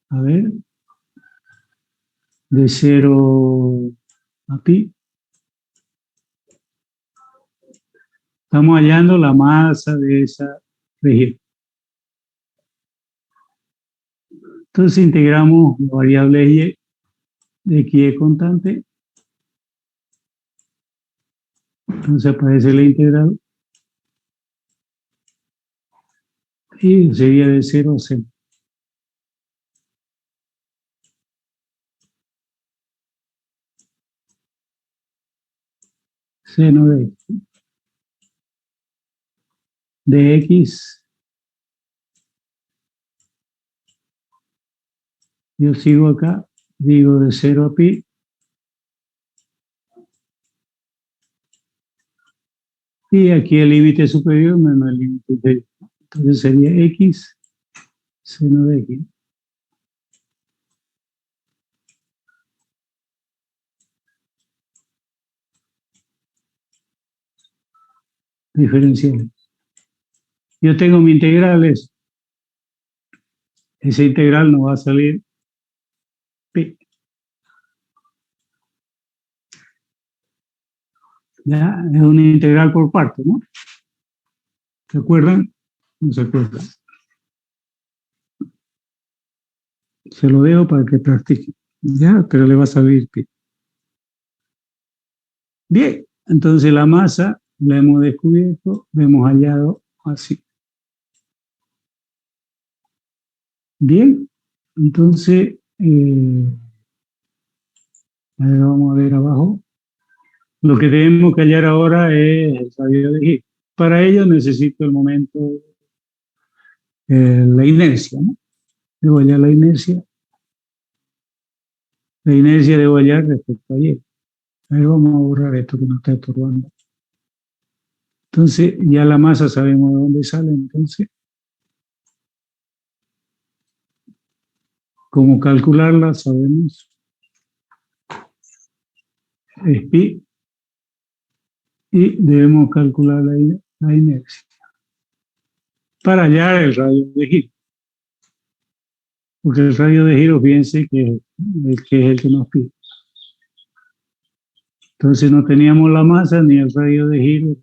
A ver. De 0 a pi. Estamos hallando la masa de esa región. Entonces integramos la variable y de x es constante. Entonces aparece la integral y sería de 0 a seno. Seno de x. Yo sigo acá, digo de 0 a pi. Y aquí el límite superior menos el límite inferior. Entonces sería x seno de x. Diferenciales. Yo tengo mi integrales. Esa integral nos va a salir pi. Ya, es una integral por parte, ¿no? ¿Se acuerdan? No se acuerdan. Se lo dejo para que practiquen. Ya, pero le va a salir pi. Bien, entonces la masa la hemos descubierto, la hemos hallado así. Bien, entonces, vamos a ver abajo. Lo que tenemos que hallar ahora es el radio de giro. Para ello necesito el momento, la inercia, ¿no? Debo hallar la inercia. La inercia debo hallar respecto a y. A ver, vamos a borrar esto que nos está estorbando. Entonces, ya la masa sabemos de dónde sale, entonces. Cómo calcularla, sabemos. Es pi. Y debemos calcular la inercia para hallar el radio de giro. Porque el radio de giro, fíjense que es el que nos pide. Entonces no teníamos la masa ni el radio de giro.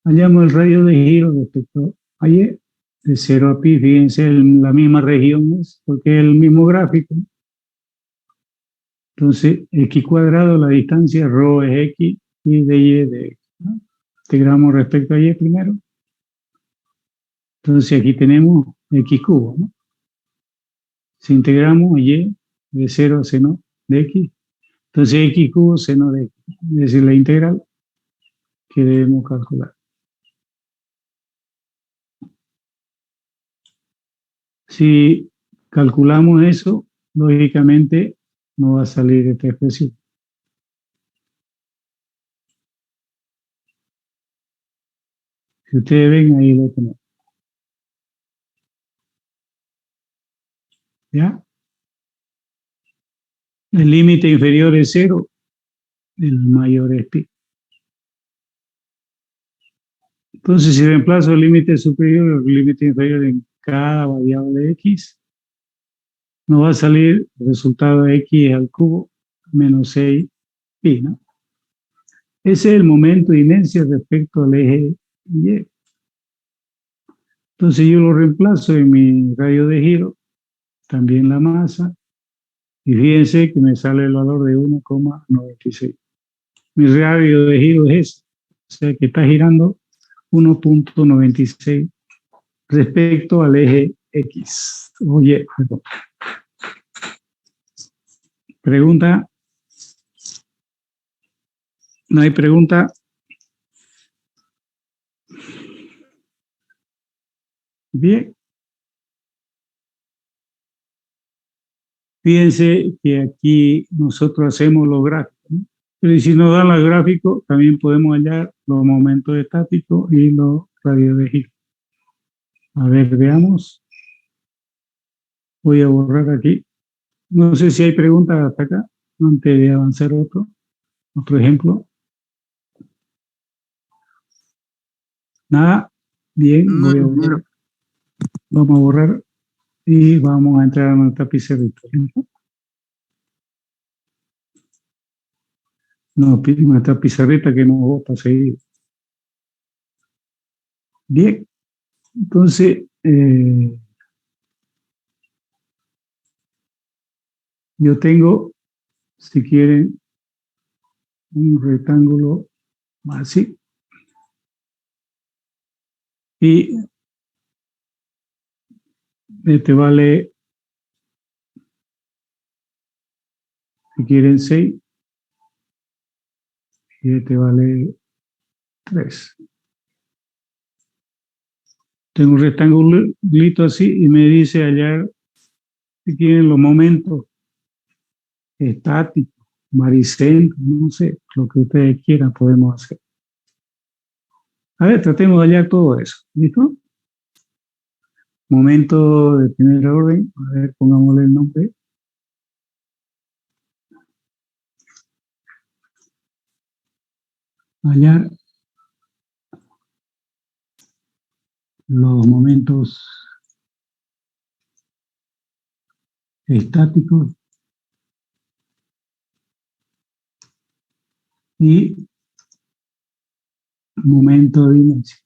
Hallamos el radio de giro respecto a y, de 0 a pi, fíjense, la misma región es, porque es el mismo gráfico. Entonces, x cuadrado, la distancia, rho es x, y de y es de x, ¿no? Integramos respecto a y primero. Entonces aquí tenemos x cubo, ¿no? Si integramos y de 0 a seno de x, entonces x cubo seno de x, es decir, la integral que debemos calcular. Si calculamos eso, lógicamente no va a salir esta expresión. Si ustedes ven, ahí lo tenemos. ¿Ya? El límite inferior es 0, el mayor es pi. Entonces, si reemplazo el límite superior y el límite inferior en cada variable x, nos va a salir el resultado de x al cubo menos 6 pi, ¿no? Ese es el momento de inercia respecto al eje y. Entonces yo lo reemplazo en mi radio de giro, también la masa, Y fíjense que me sale el valor de 1,96. Mi radio de giro es ese. O sea que está girando 1,96 respecto al eje X. Oye, perdón. Pregunta. No hay pregunta. Bien. Fíjense que aquí nosotros hacemos los gráficos, ¿no? Pero si nos dan los gráficos, también podemos hallar los momentos estáticos y los radios de giro. A ver, veamos. Voy a borrar aquí. No sé si hay preguntas hasta acá, antes de avanzar otro ejemplo. Nada. Bien, voy a borrar. Vamos a borrar y vamos a entrar a nuestra pizarrita. No, nuestra pizarrita que nos bota seguir. Bien, entonces yo tengo, si quieren, un rectángulo así. Y este vale, si quieren, 6. Y este vale 3. Tengo un rectangulito así y me dice hallar, si quieren, los momentos estáticos, baricentros, no sé, lo que ustedes quieran podemos hacer. A ver, tratemos de hallar todo eso. ¿Listo? Momento de primer orden. A ver, pongámosle el nombre. Hallar los momentos estáticos y momento de inercia.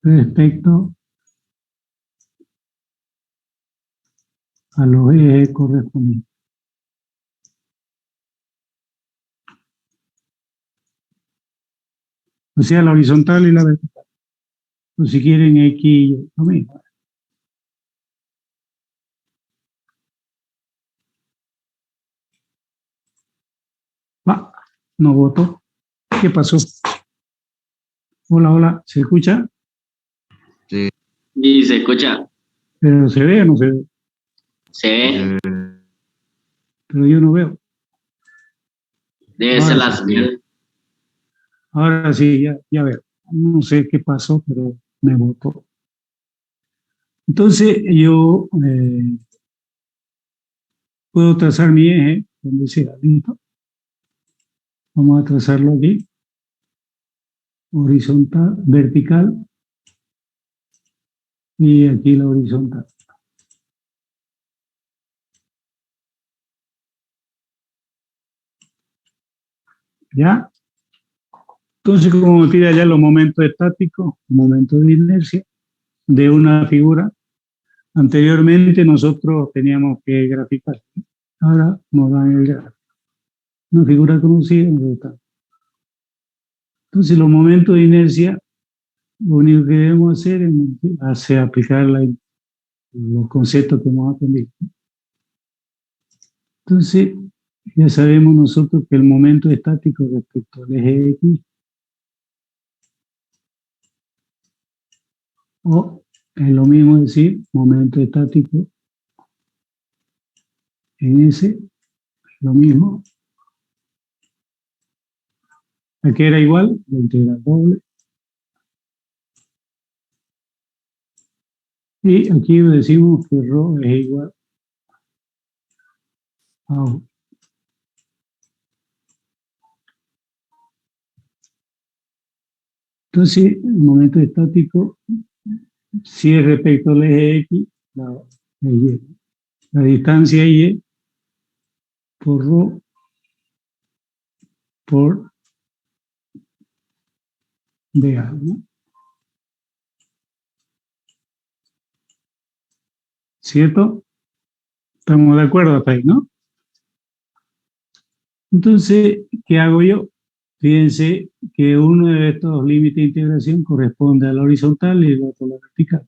Respecto a los ejes correspondientes. O sea, la horizontal y la vertical. O si quieren X, lo mismo. Va, no votó. ¿Qué pasó? Hola, hola, ¿se escucha? Sí. Y se escucha. Pero se ve o no se ve. Se ve. Pero yo no veo. Debe ser la señal. Ahora sí, ya veo. No sé qué pasó, pero me votó. Entonces yo puedo trazar mi eje donde sea. ¿Listo? Vamos a trazarlo aquí. Horizontal, vertical. Y aquí la horizontal. ¿Ya? Entonces, como me pide allá los momentos estáticos, momentos de inercia de una figura, anteriormente nosotros teníamos que graficar. Ahora nos dan el gráfico. Una figura conocida en rectángulo. Entonces, los momentos de inercia, lo único que debemos hacer es aplicar los conceptos que hemos aprendido. Entonces, ya sabemos nosotros que el momento estático respecto al eje X o es lo mismo decir momento estático en S, lo mismo. Aquí era igual, la integral doble. Y aquí decimos que ρ es igual a U. Entonces, el momento estático, si es respecto al eje X, la es Y. la distancia y por rho por dA, ¿no? ¿Cierto? Estamos de acuerdo hasta ahí, ¿no? Entonces, ¿qué hago yo? Fíjense que uno de estos límites de integración corresponde a la horizontal y el otro a la vertical.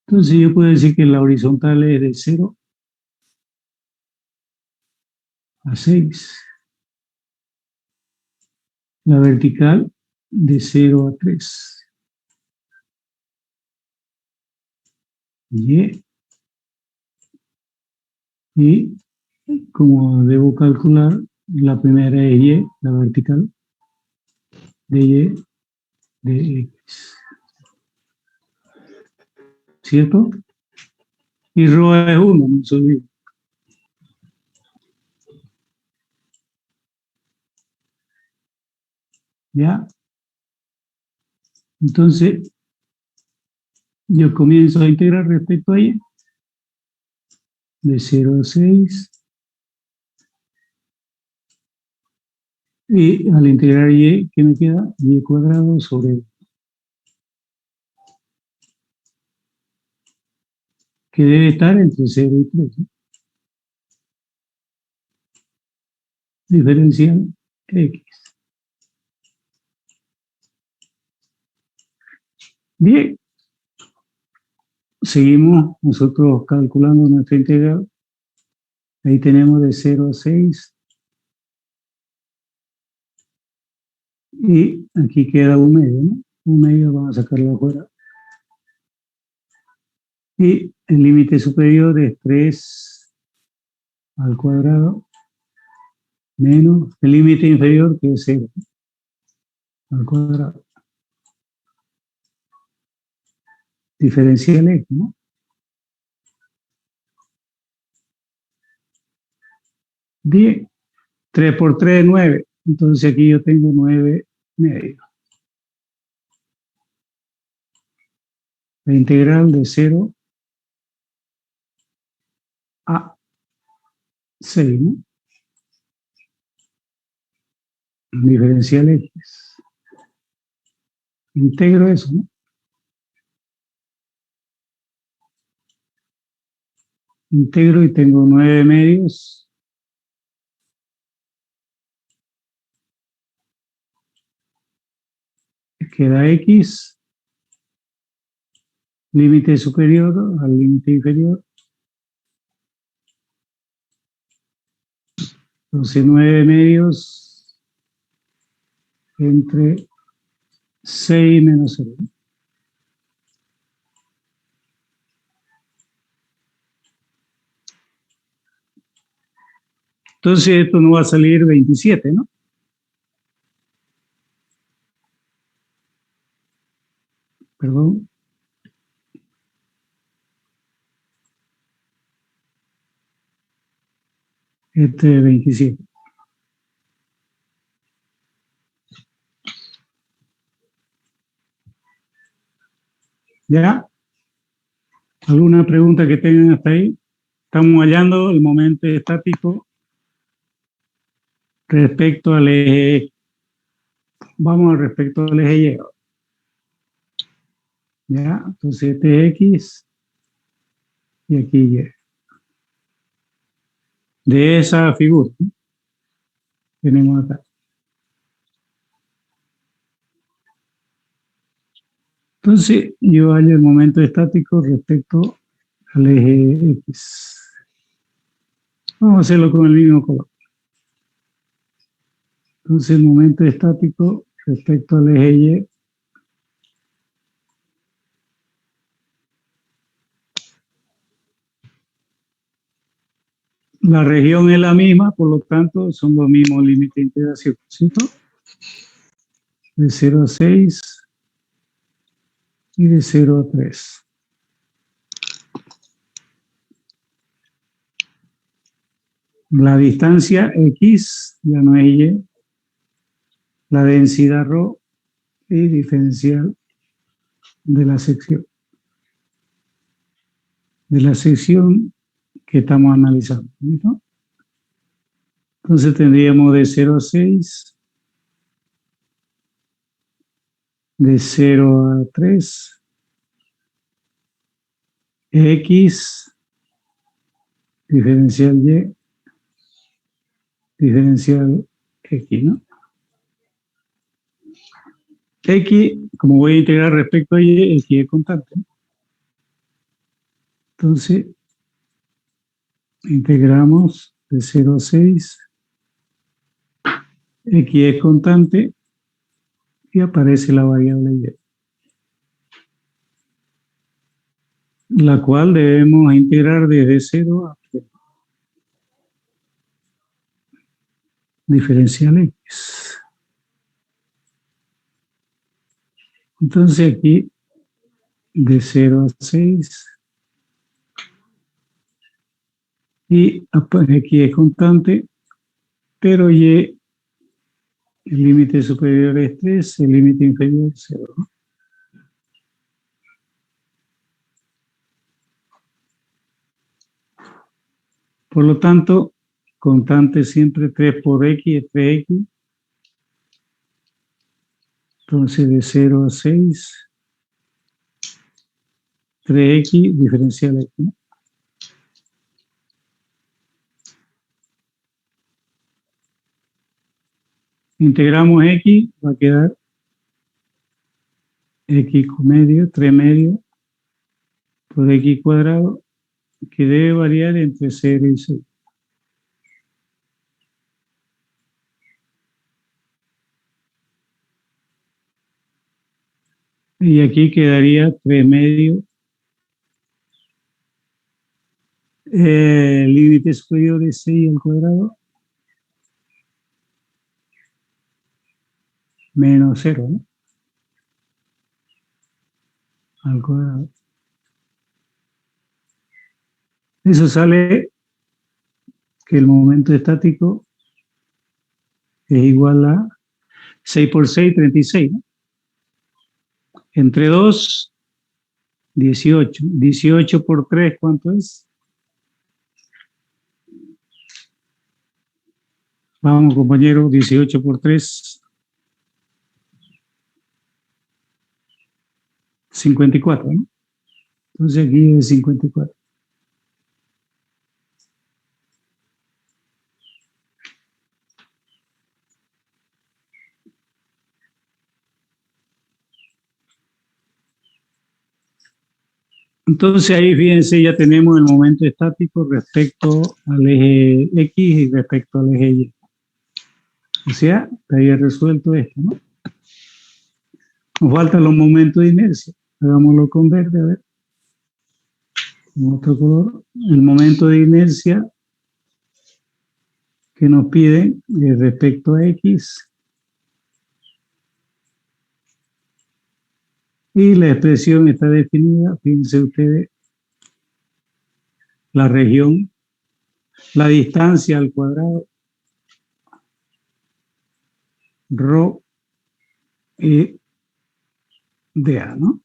Entonces yo puedo decir que la horizontal es de 0 a 6. La vertical de 0 a 3. Y como debo calcular, la primera es Y, la vertical, de Y de X. ¿Cierto? Y ρ es 1, no se olvide. ¿Ya? Entonces, yo comienzo a integrar respecto a Y, de 0 a 6. Y al integrar Y, ¿qué me queda? Y cuadrado sobre, que debe estar entre 0 y 3. ¿No? Diferencial X. Bien, seguimos nosotros calculando nuestra integral. Ahí tenemos de 0 a 6. Y aquí queda un medio, ¿no? Un medio, vamos a sacarlo afuera. Y el límite superior es 3 al cuadrado menos el límite inferior, que es 0 al cuadrado. Diferencial X, ¿no? 10. 3 por 3 es 9. Entonces aquí yo tengo 9 medios. La integral de 0 a 6, ¿no? Diferencial X. Integro eso, ¿no? Integro y tengo 9 medios. Queda X, límite superior al límite inferior. Entonces 9 medios entre 6 menos 0. Entonces esto no va a salir 27, ¿no? Perdón. Este es 27. ¿Ya? ¿Alguna pregunta que tengan hasta ahí? Estamos hallando el momento estático respecto al eje. Vamos al respecto al eje Y. ¿Ya? Entonces este es X y aquí Y. De esa figura, ¿no? Tenemos acá. Entonces yo hallo el momento estático respecto al eje X. Vamos a hacerlo con el mismo color. Entonces el momento estático respecto al eje Y. La región es la misma, por lo tanto son los mismos límites de integración, ¿cierto? De 0 a 6 y de 0 a 3. La distancia X ya no es Y. La densidad ρ y diferencial de la sección. de la sección que estamos analizando, ¿no? Entonces tendríamos de 0 a 6, de 0 a 3, X, diferencial Y, diferencial X, ¿no? X, como voy a integrar respecto a Y, X es constante. Entonces, integramos de 0 a 6, X es constante y aparece la variable Y, la cual debemos integrar desde 0 a 3. Diferencial X. Entonces aquí, de 0 a 6, y X es constante, pero Y, el límite superior es 3, el límite inferior es 0, ¿no? Por lo tanto, constante siempre 3 por X es 3X. Entonces, de 0 a 6, 3X, diferencial X, ¿no? Integramos X, va a quedar X medio, 3 medio, por X cuadrado, que debe variar entre 0 y 6. Y aquí quedaría 3 medio. El límite superior es 6 al cuadrado, menos 0, ¿no? Al cuadrado. Eso sale que el momento estático es igual a 6 por 6, 36, ¿no? Entre 2, 18. 18 por 3, ¿cuánto es? Vamos, compañero, 18 por 3, 54, ¿no? Entonces aquí es 54. Entonces ahí, fíjense, ya tenemos el momento estático respecto al eje X y respecto al eje Y. O sea, estaría resuelto esto, ¿no? Nos faltan los momentos de inercia. Hagámoslo con verde, a ver. Con otro color. El momento de inercia que nos piden respecto a X. Y la expresión está definida, fíjense ustedes, la región, la distancia al cuadrado, ρ y dA, ¿no?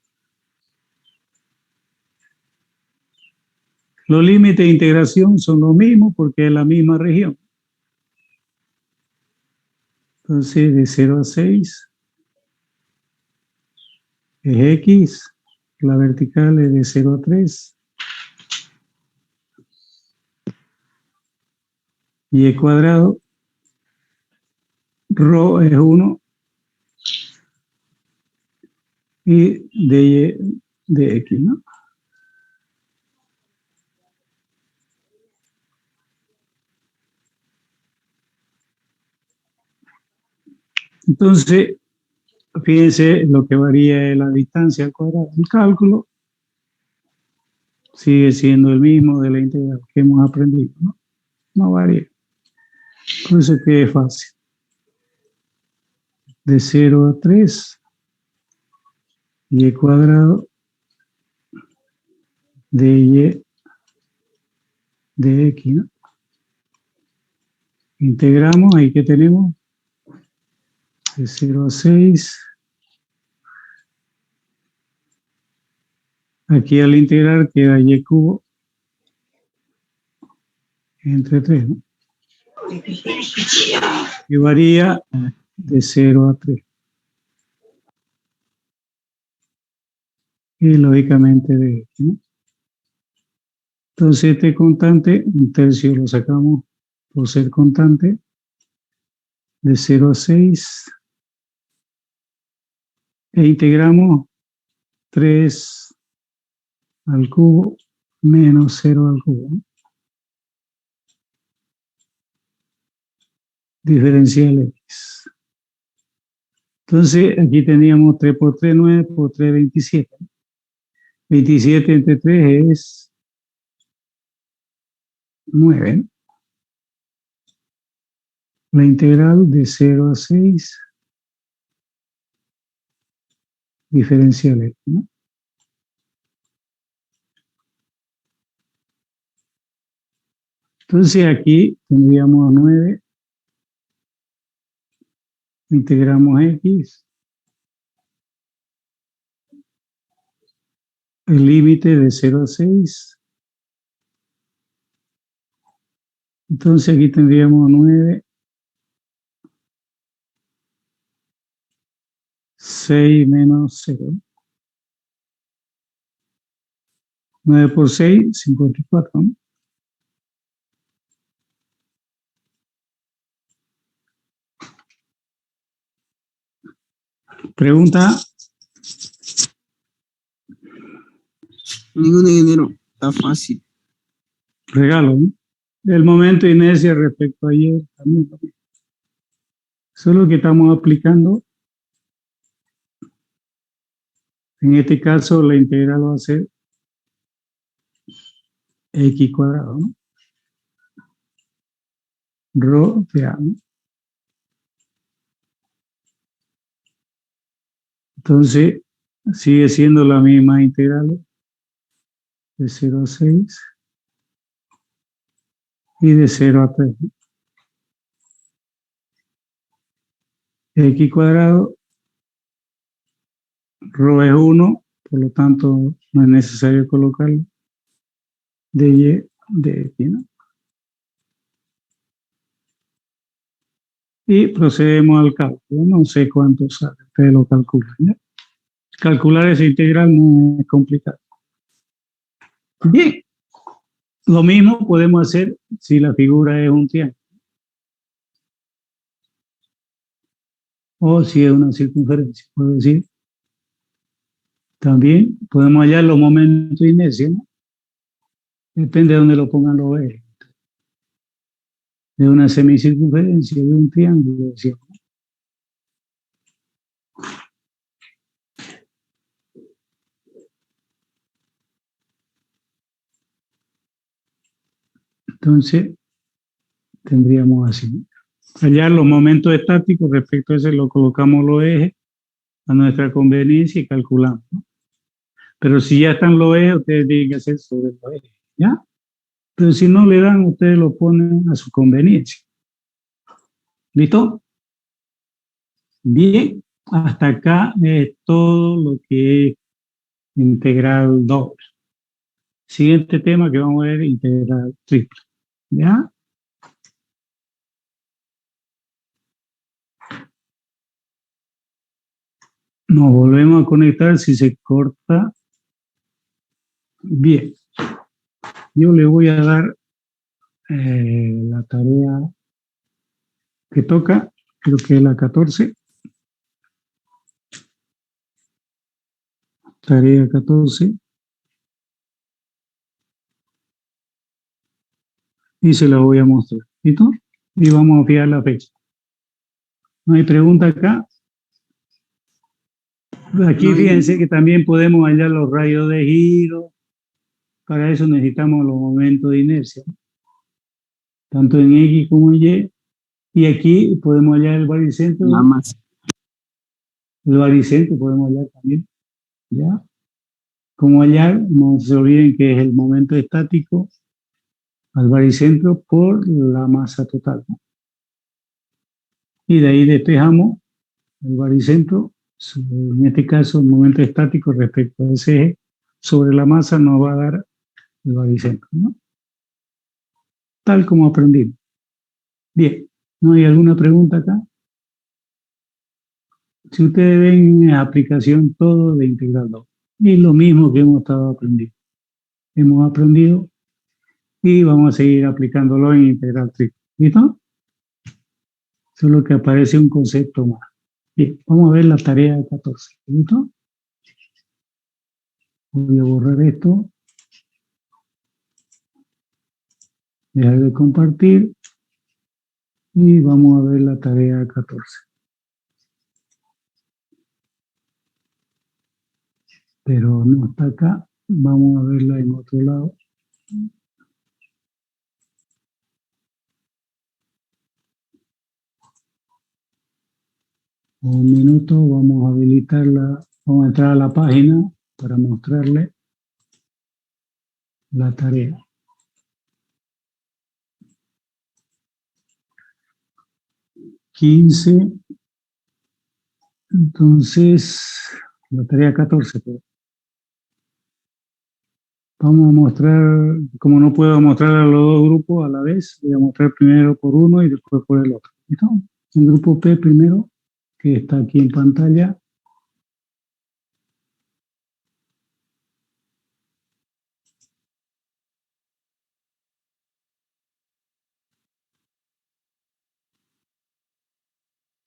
Los límites de integración son los mismos porque es la misma región. Entonces, de 0 a 6 es X, la vertical es de 0 a 3, Y cuadrado, ρ es 1, y de X, ¿no? Entonces, fíjense, lo que varía es la distancia al cuadrado. El cálculo sigue siendo el mismo de la integral que hemos aprendido, ¿no? No varía. Por eso es que es fácil. De 0 a 3, Y cuadrado, de Y de X, ¿no? Integramos, ahí que tenemos, de 0 a 6. Aquí al integrar queda Y cubo entre 3, ¿no? Y varía de 0 a 3. Y lógicamente de X, ¿no? Entonces este constante, un tercio lo sacamos por ser constante, de 0 a 6, e integramos 3 al cubo menos 0 al cubo, ¿no? Diferencial X. Entonces aquí teníamos 3 por 3, 9, por 3, 27. 27 entre 3 es 9, ¿no? La integral de 0 a 6, diferencial X, ¿no? Entonces aquí tendríamos 9, integramos X, el límite de 0 a 6. Entonces aquí tendríamos 9, 6 menos 0. 9 por 6, 54, ¿no? Pregunta. Ningún ingeniero. Está fácil. Regalo, ¿no? El momento de inercia respecto a ayer también. Eso es lo que estamos aplicando. En este caso, la integral va a ser x cuadrado, ¿no? Rho de A, ¿no? Entonces, sigue siendo la misma integral de 0 a 6 y de 0 a 3. X cuadrado, rho es 1, por lo tanto no es necesario colocarlo, de y de x, ¿no? Y procedemos al cálculo. No sé cuánto sale, ustedes lo calculan, ¿ya? Calcular esa integral no es complicado. Bien, lo mismo podemos hacer si la figura es un triángulo o si es una circunferencia. Puedo decir, también podemos hallar los momentos de inercia, ¿no? Depende de dónde lo pongan los ejes. De una semicircunferencia, de un triángulo, decíamos. Entonces, tendríamos así, ¿no? Hallar los momentos estáticos, respecto a ese lo colocamos los ejes a nuestra conveniencia y calculamos, ¿no? Pero si ya están los ejes, ustedes tienen que hacer sobre los ejes, ¿ya? Pero si no le dan, ustedes lo ponen a su conveniencia. ¿Listo? Bien, hasta acá es todo lo que es integral doble. Siguiente tema que vamos a ver, integral triple. ¿Ya? Nos volvemos a conectar si se corta. Bien. Yo le voy a dar la tarea que toca, creo que es la 14. Tarea 14. Y se la voy a mostrar. ¿Listo? Y vamos a fijar la fecha. ¿No hay pregunta acá? Aquí fíjense que también podemos hallar los radios de giro. Para eso necesitamos los momentos de inercia, tanto en X como en Y. Y aquí podemos hallar el baricentro. Nada más. El baricentro podemos hallar también. ¿Ya? Como hallar, no se olviden que es el momento estático al baricentro por la masa total, ¿no? Y de ahí despejamos el baricentro, en este caso el momento estático respecto a ese eje, sobre la masa nos va a dar el baricentro, ¿no? tal como aprendimos. Bien, ¿no hay alguna pregunta acá? Si ustedes ven en aplicación todo de integral 2, y lo mismo que hemos estado aprendiendo. Hemos aprendido y vamos a seguir aplicándolo en integral 3. ¿Listo? Solo que aparece un concepto más. Bien, vamos a ver la tarea 14. ¿Listo? Voy a borrar esto. Dejar de compartir. Y vamos a ver la tarea 14. Pero no está acá. Vamos a verla en otro lado. Un minuto, vamos a habilitarla. Vamos a entrar a la página para mostrarle la tarea. Entonces, la tarea 14. Vamos a mostrar, como no puedo mostrar a los dos grupos a la vez, voy a mostrar primero por uno y después por el otro. ¿Listo? El grupo P primero, que está aquí en pantalla.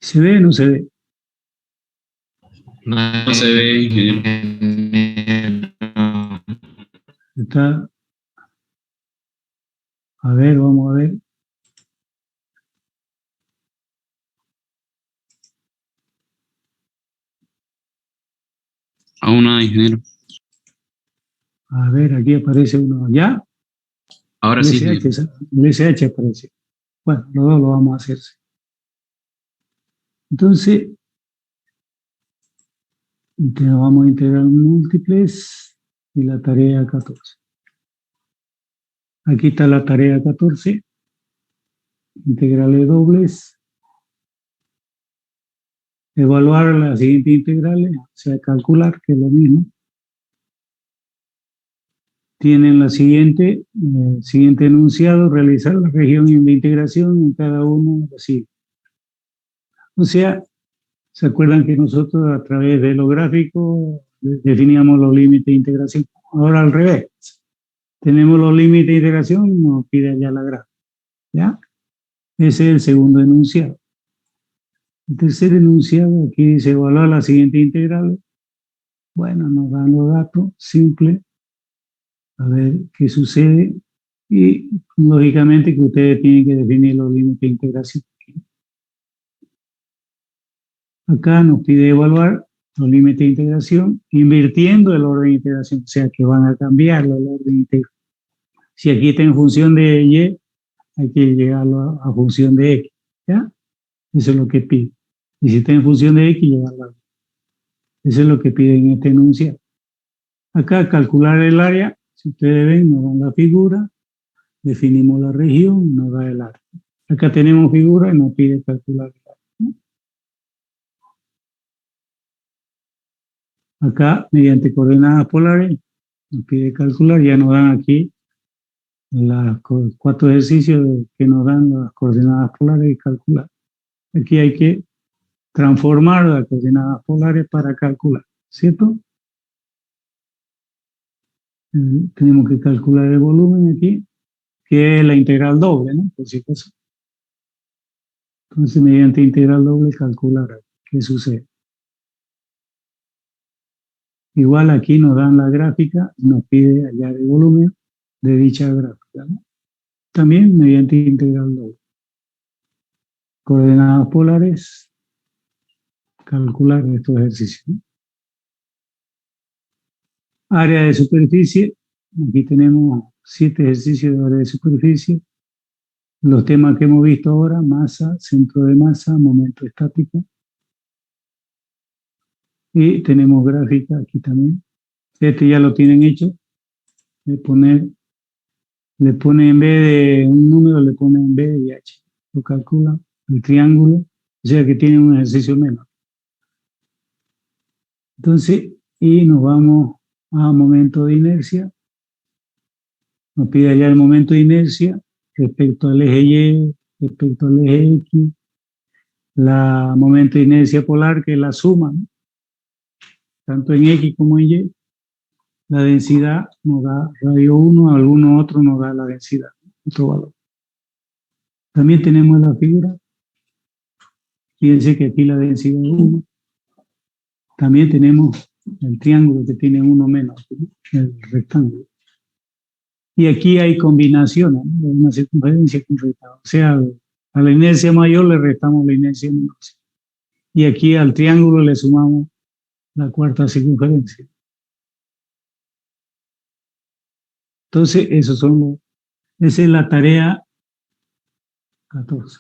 ¿Se ve o no se ve? No se ve, ingeniero. Está. A ver, vamos a ver. Aún no, ingeniero. A ver, aquí aparece uno. ¿Ya? Ahora El sí. SH, el SH aparece. Bueno, los dos lo vamos a hacer. Entonces, vamos a integrar múltiples y la tarea 14. Aquí está la tarea 14. Integrales dobles. Evaluar las siguientes integrales, o sea, calcular, que es lo mismo. Tienen la siguiente enunciado: realizar la región de integración en cada uno de los signos. O sea, ¿se acuerdan que nosotros a través de los gráficos definíamos los límites de integración? Ahora al revés. Tenemos los límites de integración, nos pide allá la gráfica. ¿Ya? Ese es el segundo enunciado. El tercer enunciado, aquí dice evaluar las siguientes integrales. Bueno, nos dan los datos simples. A ver qué sucede. Y lógicamente que ustedes tienen que definir los límites de integración. Acá nos pide evaluar los límites de integración invirtiendo el orden de integración, o sea que van a cambiar el orden de integración. Si aquí está en función de y, hay que llegarlo a función de x, ¿ya? Eso es lo que pide. Y si está en función de x, llevarlo a y. Eso es lo que pide en este enunciado. Acá calcular el área, si ustedes ven, nos dan la figura, definimos la región, nos da el área. Acá tenemos figura y nos pide calcular el área. Acá, mediante coordenadas polares, nos pide calcular, ya nos dan aquí los 4 ejercicios que nos dan las coordenadas polares y calcular. Aquí hay que transformar las coordenadas polares para calcular, ¿cierto? Tenemos que calcular el volumen aquí, que es la integral doble, ¿no? Por si acaso. Entonces, mediante integral doble, calcular qué sucede. Igual aquí nos dan la gráfica, nos pide hallar el volumen de dicha gráfica, ¿no? También mediante integral doble. Coordenadas polares, calcular estos ejercicios, ¿no? Área de superficie, aquí tenemos 7 ejercicios de área de superficie. Los temas que hemos visto ahora: masa, centro de masa, momento estático. Y tenemos gráfica aquí también. Este ya lo tienen hecho. Le pone en vez de un número, le pone en B y H. Lo calcula el triángulo, o sea que tiene un ejercicio menos. Entonces, y nos vamos a momento de inercia. Nos pide hallar el momento de inercia respecto al eje Y, respecto al eje X, la momento de inercia polar, que es la suma, ¿no? Tanto en X como en Y, la densidad nos da radio 1, alguno otro nos da la densidad, otro valor. También tenemos la figura, fíjense que aquí la densidad es 1. También tenemos el triángulo que tiene 1 menos, ¿no? El rectángulo. Y aquí hay combinaciones, ¿no? Una circunferencia con rectángulo. O sea, a la inercia mayor le restamos la inercia menor. Y aquí al triángulo le sumamos la cuarta circunferencia. Entonces, esa es la tarea 14.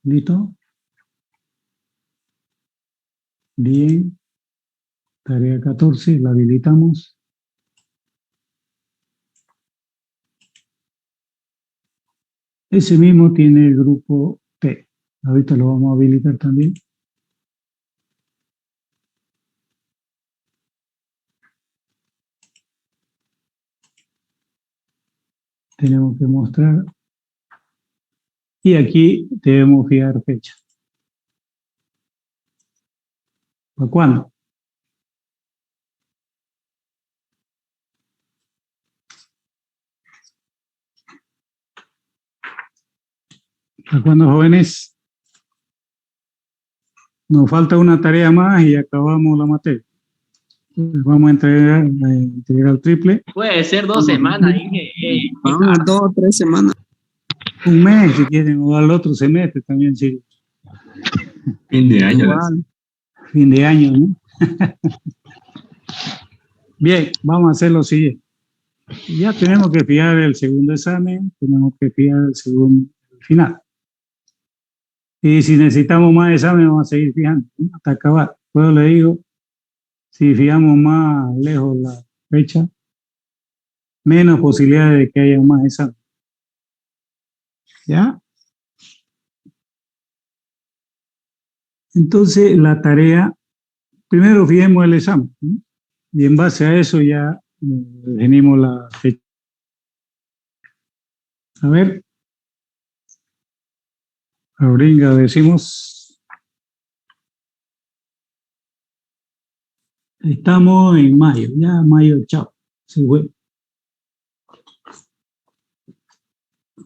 ¿Listo? Bien. Tarea 14, la habilitamos. Ese mismo tiene el grupo T. Ahorita lo vamos a habilitar también. Tenemos que mostrar. Y aquí debemos fijar fecha. ¿Para cuándo? ¿Para cuándo, jóvenes? Nos falta una tarea más y acabamos la materia. Vamos a entregar el triple. Puede ser 2 semanas, Inge. Vamos, 2 o 3 semanas. Un mes, si quieren, o al otro semestre también, sí. Fin de año. Igual, fin de año, ¿no? Bien, vamos a hacer lo siguiente. Ya tenemos que fijar el segundo examen, tenemos que fijar el segundo final. Y si necesitamos más examen, vamos a seguir fijando, ¿no? Hasta acabar. Pues le digo, si fijamos más lejos la fecha, menos posibilidades de que haya más examen. ¿Ya? Entonces, la tarea, primero fijemos el examen, ¿no? Y en base a eso ya definimos la fecha. A ver, Auringa, decimos, estamos en mayo, ya mayo, chao, se fue.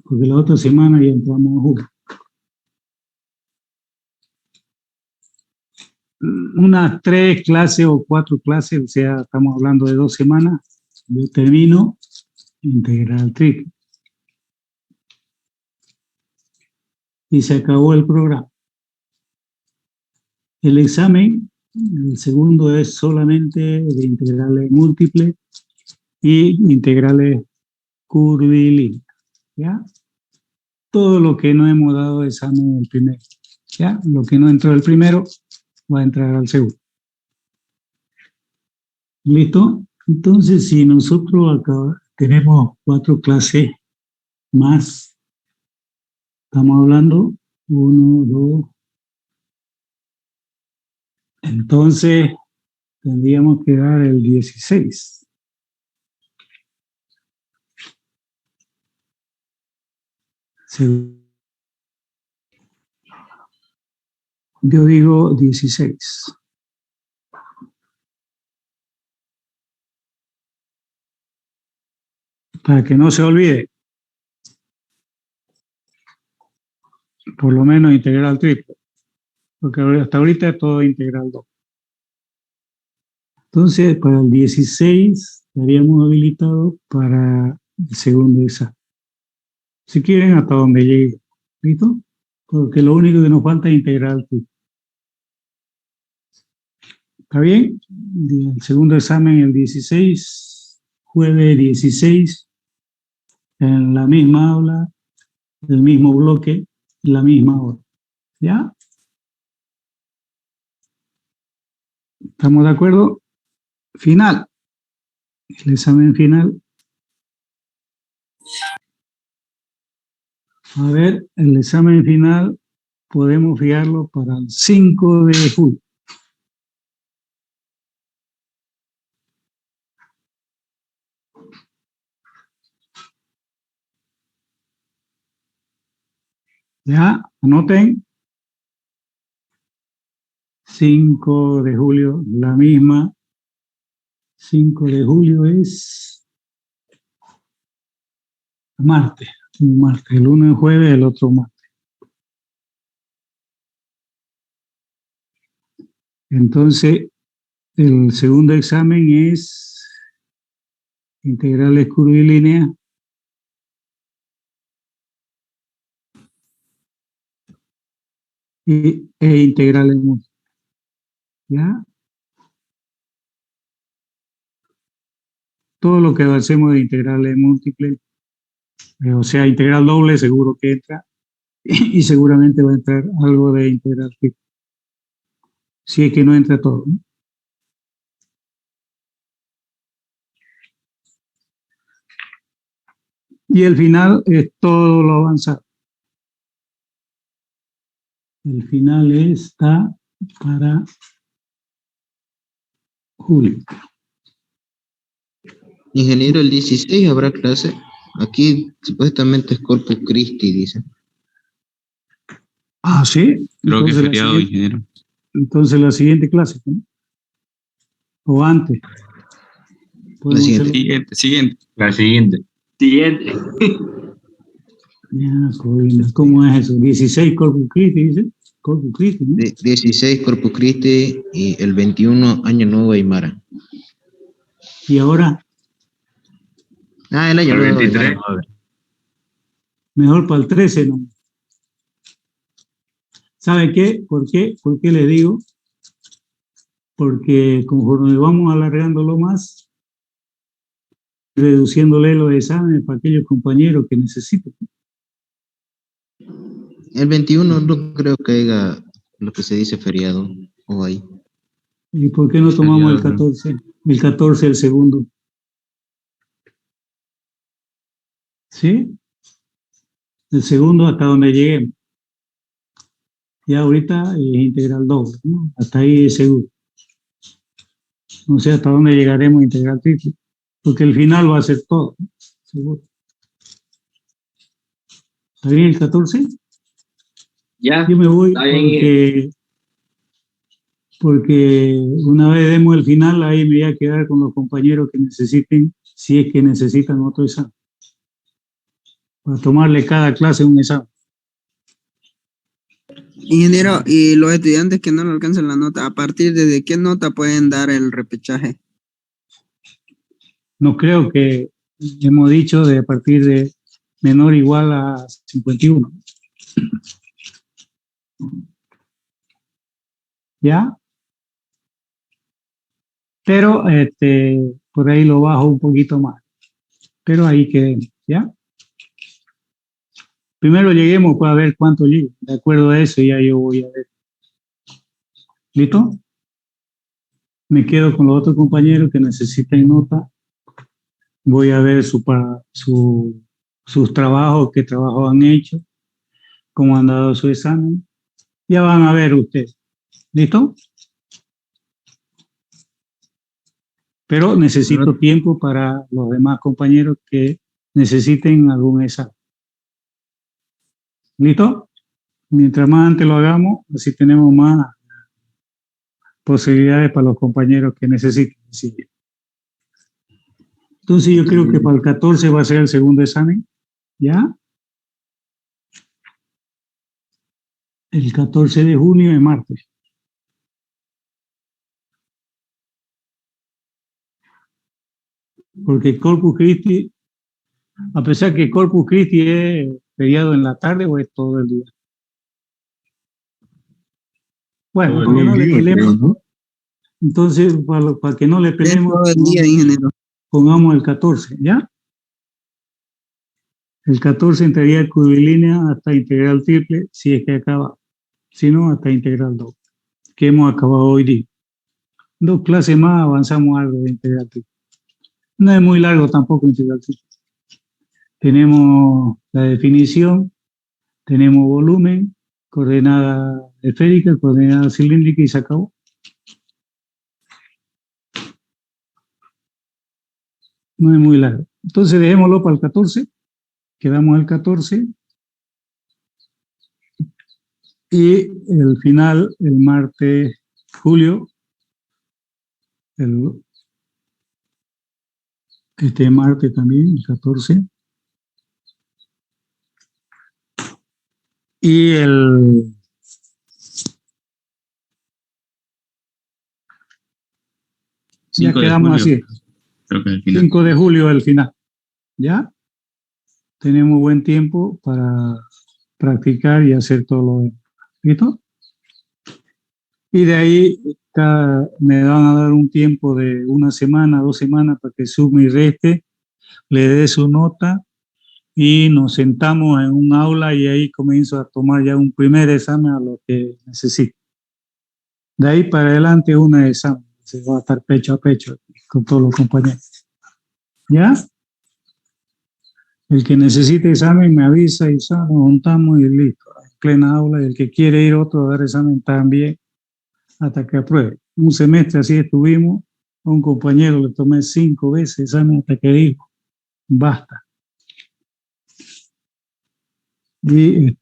Porque la otra semana ya entramos a julio. Unas 3 clases o 4 clases, o sea, estamos hablando de 2 semanas, yo termino integral triple. Y se acabó el programa. El examen, el segundo es solamente de integrales múltiples y integrales curvilíneas, ¿ya? Todo lo que no hemos dado examen en el primero, ¿ya? Lo que no entró el primero va a entrar al segundo. ¿Listo? Entonces, si nosotros acá tenemos 4 clases más, estamos hablando 1, 2, entonces tendríamos que dar el 16. Yo digo 16. Para que no se olvide. Por lo menos integral triple. Porque hasta ahorita es todo integral 2. Entonces, para el 16 estaríamos habilitados para el segundo examen. Si quieren, hasta donde llegue. ¿Listo? Porque lo único que nos falta es integral triple. ¿Está bien? El segundo examen el 16, jueves 16, en la misma aula, el mismo bloque, la misma hora. ¿Ya? ¿Estamos de acuerdo? Final. El examen final. A ver, el examen final podemos fijarlo para el 5 de julio. Ya, anoten. 5 de julio, la misma. 5 de julio es martes. Un martes. El uno es jueves, el otro martes. Entonces, el segundo examen es integrales curvilíneas. E integrales múltiples. ¿Ya? Todo lo que hacemos de integrales múltiples, o sea, integral doble seguro que entra y seguramente va a entrar algo de integral triple. Si es que no entra todo, ¿no? Y el final es todo lo avanzado. El final está para julio. Ingeniero, el 16 habrá clase. Aquí supuestamente es Corpus Christi, dice. Ah, sí. Creo que es Entonces feriado, ingeniero. entonces la siguiente clase, ¿no? O antes. Podemos siguiente. hacerlo. Siguiente. La siguiente. Siguiente. Ya, ¿cómo es eso? 16 Corpus Christi, dice. Corpus Christi, ¿no? 16 Corpus Christi y el 21 Año Nuevo Aymara. Y ahora, El Año El Nuevo 23. Aymara. No, mejor para el 13, ¿no? ¿Sabe qué? ¿Por qué? ¿Por qué le digo? Porque conforme vamos alargándolo más, reduciéndole los exámenes para aquellos compañeros que necesiten. el 21 no creo que haya lo que se dice feriado o ahí. ¿Y por qué no tomamos el 14? El 14, el segundo. ¿Sí? El segundo hasta donde lleguemos. Ya ahorita es integral doble, ¿no? Hasta ahí es seguro. No sé hasta dónde llegaremos integral triple. Porque el final va a ser todo, ¿no? Seguro. ¿Está bien el 14? Ya. Yo me voy Está bien. porque una vez demos el final, ahí me voy a quedar con los compañeros que necesiten, si es que necesitan otro examen. Para tomarle cada clase un examen. Ingeniero, y los estudiantes que no le alcancen la nota, ¿a partir de qué nota pueden dar el repechaje? No creo que hemos dicho de a partir de menor o igual a 51. ¿Ya? Pero por ahí lo bajo un poquito más. Pero ahí quedemos, ¿ya? Primero lleguemos para ver cuánto llego. De acuerdo a eso ya yo voy a ver. ¿Listo? Me quedo con los otros compañeros que necesiten nota. Voy a ver sus trabajos, qué trabajos han hecho, cómo han dado su examen. Ya van a ver ustedes. ¿Listo? Pero necesito tiempo para los demás compañeros que necesiten algún examen. ¿Listo? Mientras más antes lo hagamos, así tenemos más posibilidades para los compañeros que necesiten. Sí. Entonces yo creo que para el 14 va a ser el segundo examen. ¿Ya? El 14 de junio es martes. Porque Corpus Christi, a pesar que Corpus Christi es feriado en la tarde o es todo el día. Bueno, para que no le peleemos, ¿no? Entonces, para que no le peleemos, Todo el día, ingeniero. pongamos el 14, ¿ya? El 14 entraría curvilínea hasta integral triple, si es que acaba. Si no, hasta integral doble, que hemos acabado hoy día. 2 clases más avanzamos algo de integral triple. No es muy largo tampoco integral triple. Tenemos la definición, tenemos volumen, coordenada esférica, coordenada cilíndrica y se acabó. No es muy largo. Entonces dejémoslo para el 14. Quedamos el 14. Y el final, el martes, julio, este martes también, el 14. Y el ya 5 de quedamos julio, así. creo que es el final. 5 de julio el final. ¿Ya? Tenemos buen tiempo para practicar y hacer todo lo demás. ¿Listo? Y de ahí me van a dar un tiempo de 1 semana, 2 semanas para que sume y reste, le dé su nota y nos sentamos en un aula y ahí comienzo a tomar ya un primer examen a lo que necesito. De ahí para adelante un examen, se va a estar pecho a pecho con todos los compañeros. ¿Ya? El que necesite examen me avisa y nos juntamos y listo, en plena aula. Y el que quiere ir otro a dar examen también hasta que apruebe. Un semestre así estuvimos, a un compañero le tomé 5 veces examen hasta que dijo, basta. Y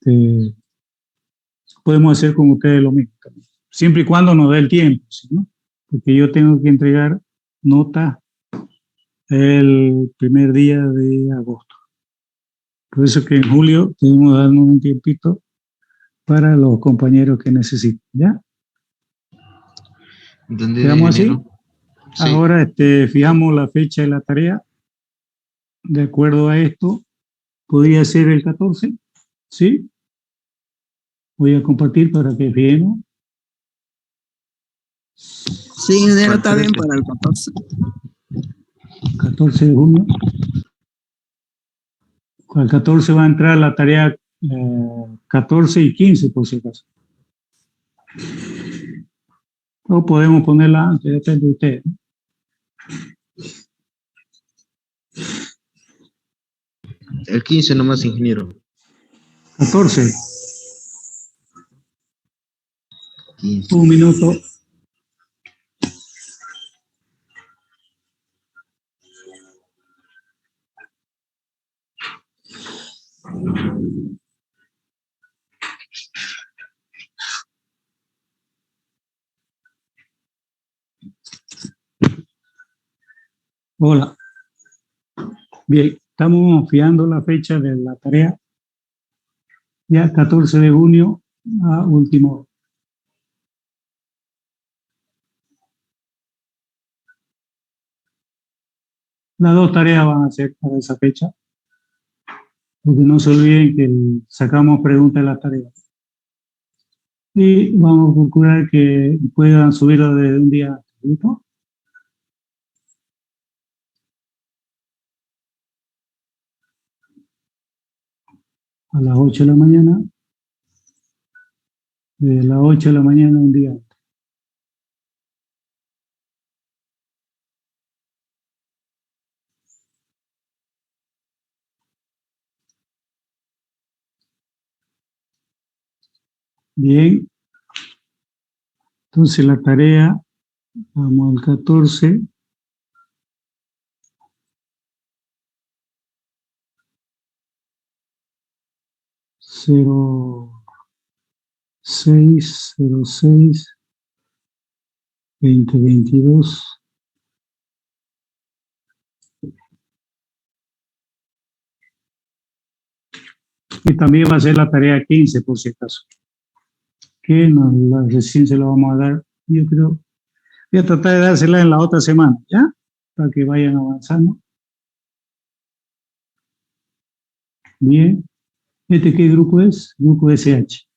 podemos hacer con ustedes lo mismo también, siempre y cuando nos dé el tiempo, ¿sí, no? Porque yo tengo que entregar notas el primer día de agosto. Por eso que en julio tenemos que darnos un tiempito para los compañeros que necesiten, ¿ya? ¿Entendido, ¿Quedamos así? ingeniero? Sí. Ahora fijamos la fecha de la tarea. De acuerdo a esto, podría ser el 14, ¿sí? Voy a compartir para que fijemos. Sí, ingeniero, está bien 13. para el 14. 14 de junio. Al 14 va a entrar la tarea 14 y 15, por si acaso. O podemos ponerla antes, depende de ustedes. El 15 nomás, ingeniero. 14, 15. un minuto. Hola. Bien, estamos fijando la fecha de la tarea. Ya 14 de junio a último hora. Las 2 tareas van a ser para esa fecha, porque no se olviden que sacamos preguntas de las tareas. Y vamos a procurar que puedan subirlo desde un día antes, ¿listo? A las 8 de la mañana, de las 8 de la mañana un día antes. Bien, entonces la tarea, vamos al 14. Cero 06 2022. Y también va a ser la tarea 15, por si acaso, que recién se la vamos a dar, yo creo. Voy a tratar de dársela en la otra semana, ¿ya? Para que vayan avanzando. Bien. ¿Qué grupo es? Grupo SH.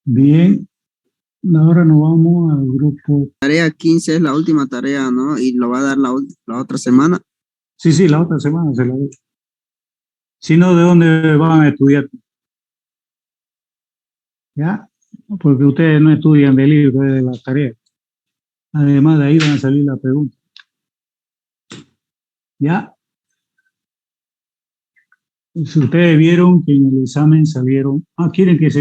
Bien. Ahora nos vamos al grupo. Tarea 15 es la última tarea, ¿no? Y lo va a dar la otra semana. Sí, la otra semana se la doy. Si no, ¿de dónde van a estudiar? ¿Ya? Porque ustedes no estudian del libro, de las tareas. Además, de ahí van a salir las preguntas. ¿Ya? Si ustedes vieron que en el examen salieron, quieren que se